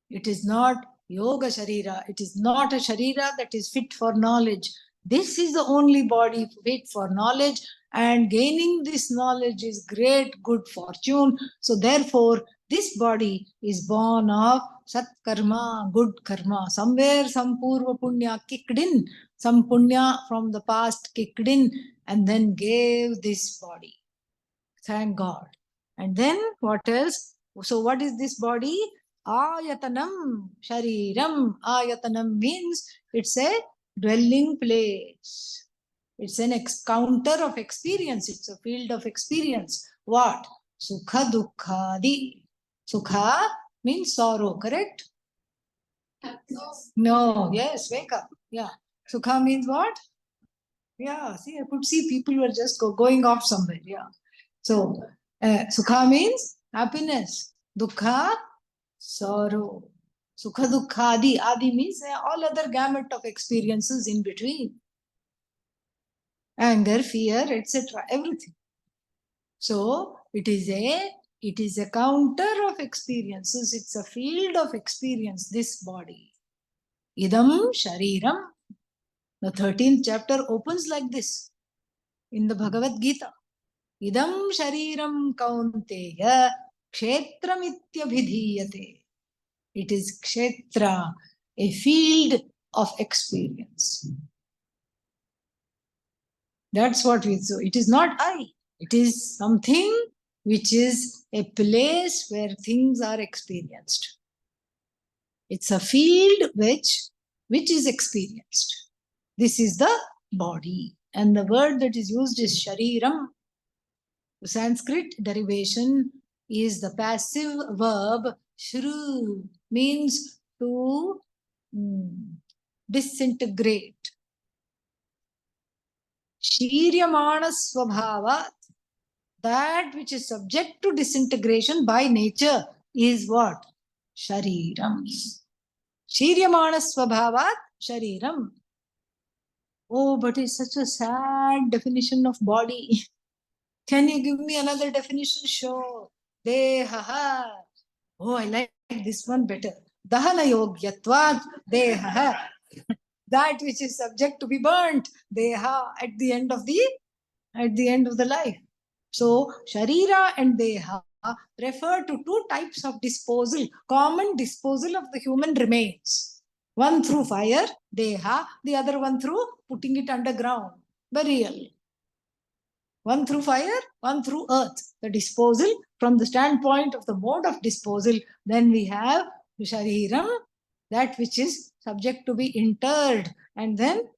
It is not Yoga Sharira. It is not a Sharira that is fit for knowledge. This is the only body fit for knowledge, and gaining this knowledge is great good fortune. So therefore, this body is born of Sat Karma, good karma. Somewhere some Purva Punya kicked in, some Punya from the past kicked in, and then gave this body. Thank God. And then what else? So what is this body? Ayatanam, Shariram. Ayatanam means it's a dwelling place. It's an counter of experience. It's a field of experience. What? Sukha Dukkhadi. Sukha means sorrow, correct? No, yes, wake up. Yeah. Sukha means what? Yeah, see, I could see people were just going off somewhere. Yeah. So, Sukha means happiness. Dukkha, sorrow. Sukha Dukkha Adi. Adi means all other gamut of experiences in between. Anger, fear, etc. Everything. So it is a counter of experiences. It's a field of experience, this body. Idam Shariram. The 13th chapter opens like this in the Bhagavad Gita. Idam Shariram Kaunteya Kshetramityabhidhiyate. It is Kshetra, a field of experience. That's what we do. It is not I. It is something which is a place where things are experienced. It's a field which is experienced. This is the body. And the word that is used is shariram. The Sanskrit derivation is the passive verb shru, means to disintegrate. Shiryamana swabhavat, that which is subject to disintegration by nature is what? Shariram. Shiryamana swabhavat shariram. Oh, but it's such a sad definition of body. Can you give me another definition? Sure. Dehaha. Oh, I like this one better. Dahana yogyatvat dehaha. That which is subject to be burnt. Deha at the end of the life. So Sharira and Deha refer to two types of disposal, common disposal of the human remains. One through fire, Deha, the other one through putting it underground, burial. One through fire, one through earth. The disposal from the standpoint of the mode of disposal. Then we have Shariram, that which is subject to be interred. And then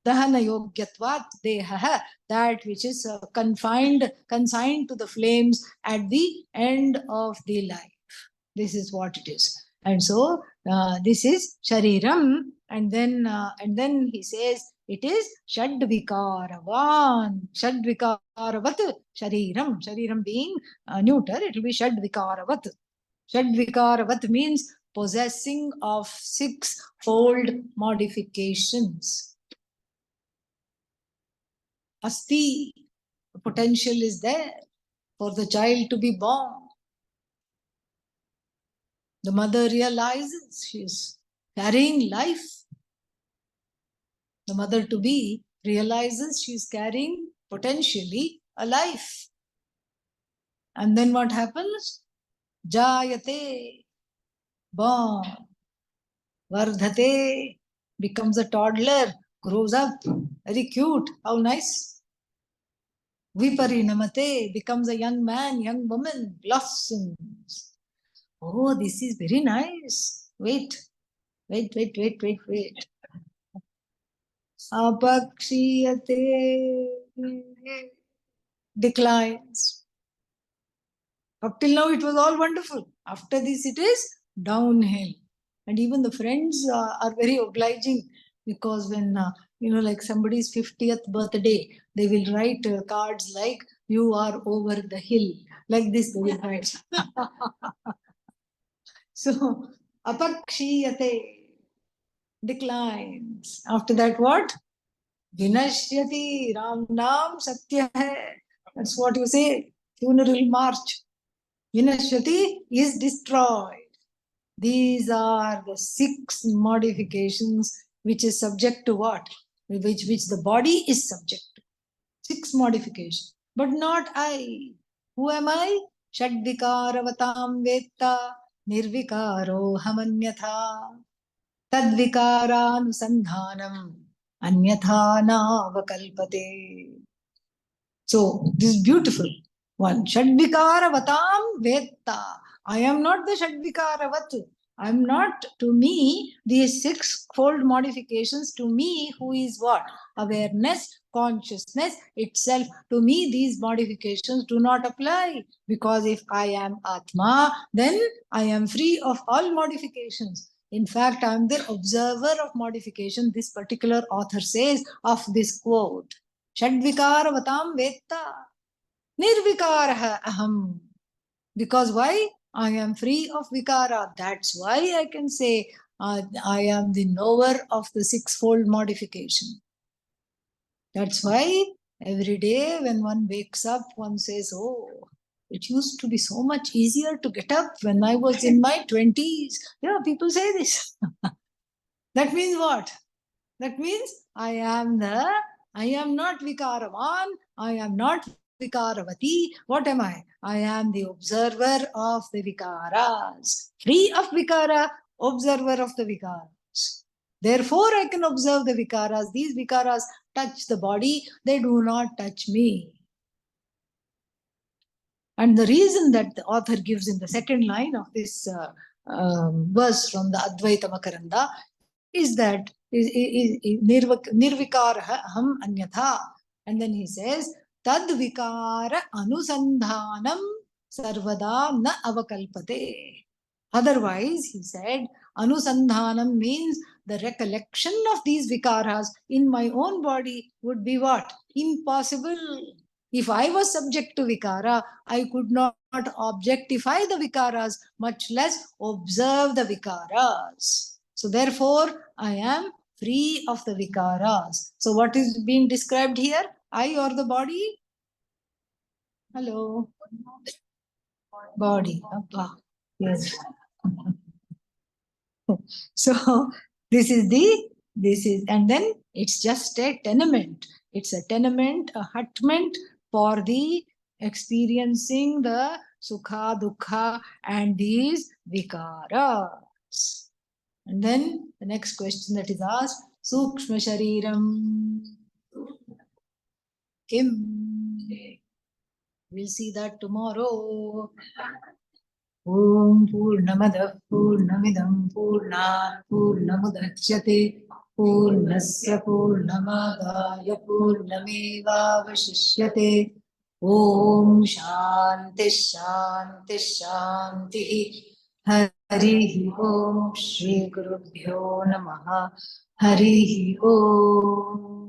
Dahana yogyatvat deha, that which is consigned to the flames at the end of the life. This is what it is. And so this is shariram, and then he says it is shadvikaravan, shadvikaravat shariram. Shariram being neuter, it will be shadvikaravat. Shadvikaravat means possessing of six-fold modifications. Asti, the potential is there for the child to be born. The mother realizes she is carrying life. The mother to be realizes she is carrying potentially a life. And then what happens? Jayate, born. Vardhate, becomes a toddler, grows up, very cute, how nice. Viparinamate, becomes a young man, young woman, blossoms. Oh, this is very nice. Wait. Apakshiyate, declines. Up till now, it was all wonderful. After this, it is downhill. And even the friends are very obliging, because when, like somebody's 50th birthday, they will write cards like, you are over the hill. Like this, they will write. So, apakshiyate, declines. After that, what? Vinashyati, Ram Naam Satya hai. That's what you say, funeral march. Vinashyati is destroyed. These are the six modifications which is subject to what? Which the body is subject to. Six modifications. But not I. Who am I? Shadvikaravatam vetta nirvikaro hamanyatha tadvikaranusandhanam anyatha na vakalpate. So this is beautiful one. Shadvikaravatam vetta. I am not the Shadvikaravat. I am not, to me, these six-fold modifications, to me, who is what? Awareness, consciousness itself. To me, these modifications do not apply. Because if I am Atma, then I am free of all modifications. In fact, I am the observer of modification, this particular author says of this quote. Shadvikaravatam vetta nirvikaraha aham. Because why? I am free of vikara. That's why I can say I am the knower of the six-fold modification. That's why every day when one wakes up, one says, oh, it used to be so much easier to get up when I was in my 20s. Yeah, people say this. That means what? That means I am not vikaravan, I am not vikaravati. What am I? I am the observer of the vikaras. Free of vikara, observer of the vikaras. Therefore, I can observe the vikaras. These vikaras touch the body, they do not touch me. And the reason that the author gives in the second line of this verse from the Advaita Makaranda is that nirvikaraha aham anyatha. And then he says, tad vikara anusandhanam sarvada na avakalpate. Otherwise, he said, anusandhanam means the recollection of these vikaras in my own body would be what? Impossible. If I was subject to vikara, I could not objectify the vikaras, much less observe the vikaras. So therefore, I am free of the vikaras. So what is being described here? I or the body? Hello? Body. Appa. Yes. So and then it's just a tenement. It's a tenement, a hutment for the experiencing the sukha, dukkha, and these vikaras. And then the next question that is asked, Sukshma Shariram Kim. We'll see that tomorrow. Om Purnamada Purnamidam Purnat Purnamudachyate Purnasya Purnamadaya Purnameva Vashishyate. Om Shanti Shanti Shanti. Hari Om Shri Gurubhyo Namaha. Hari Om.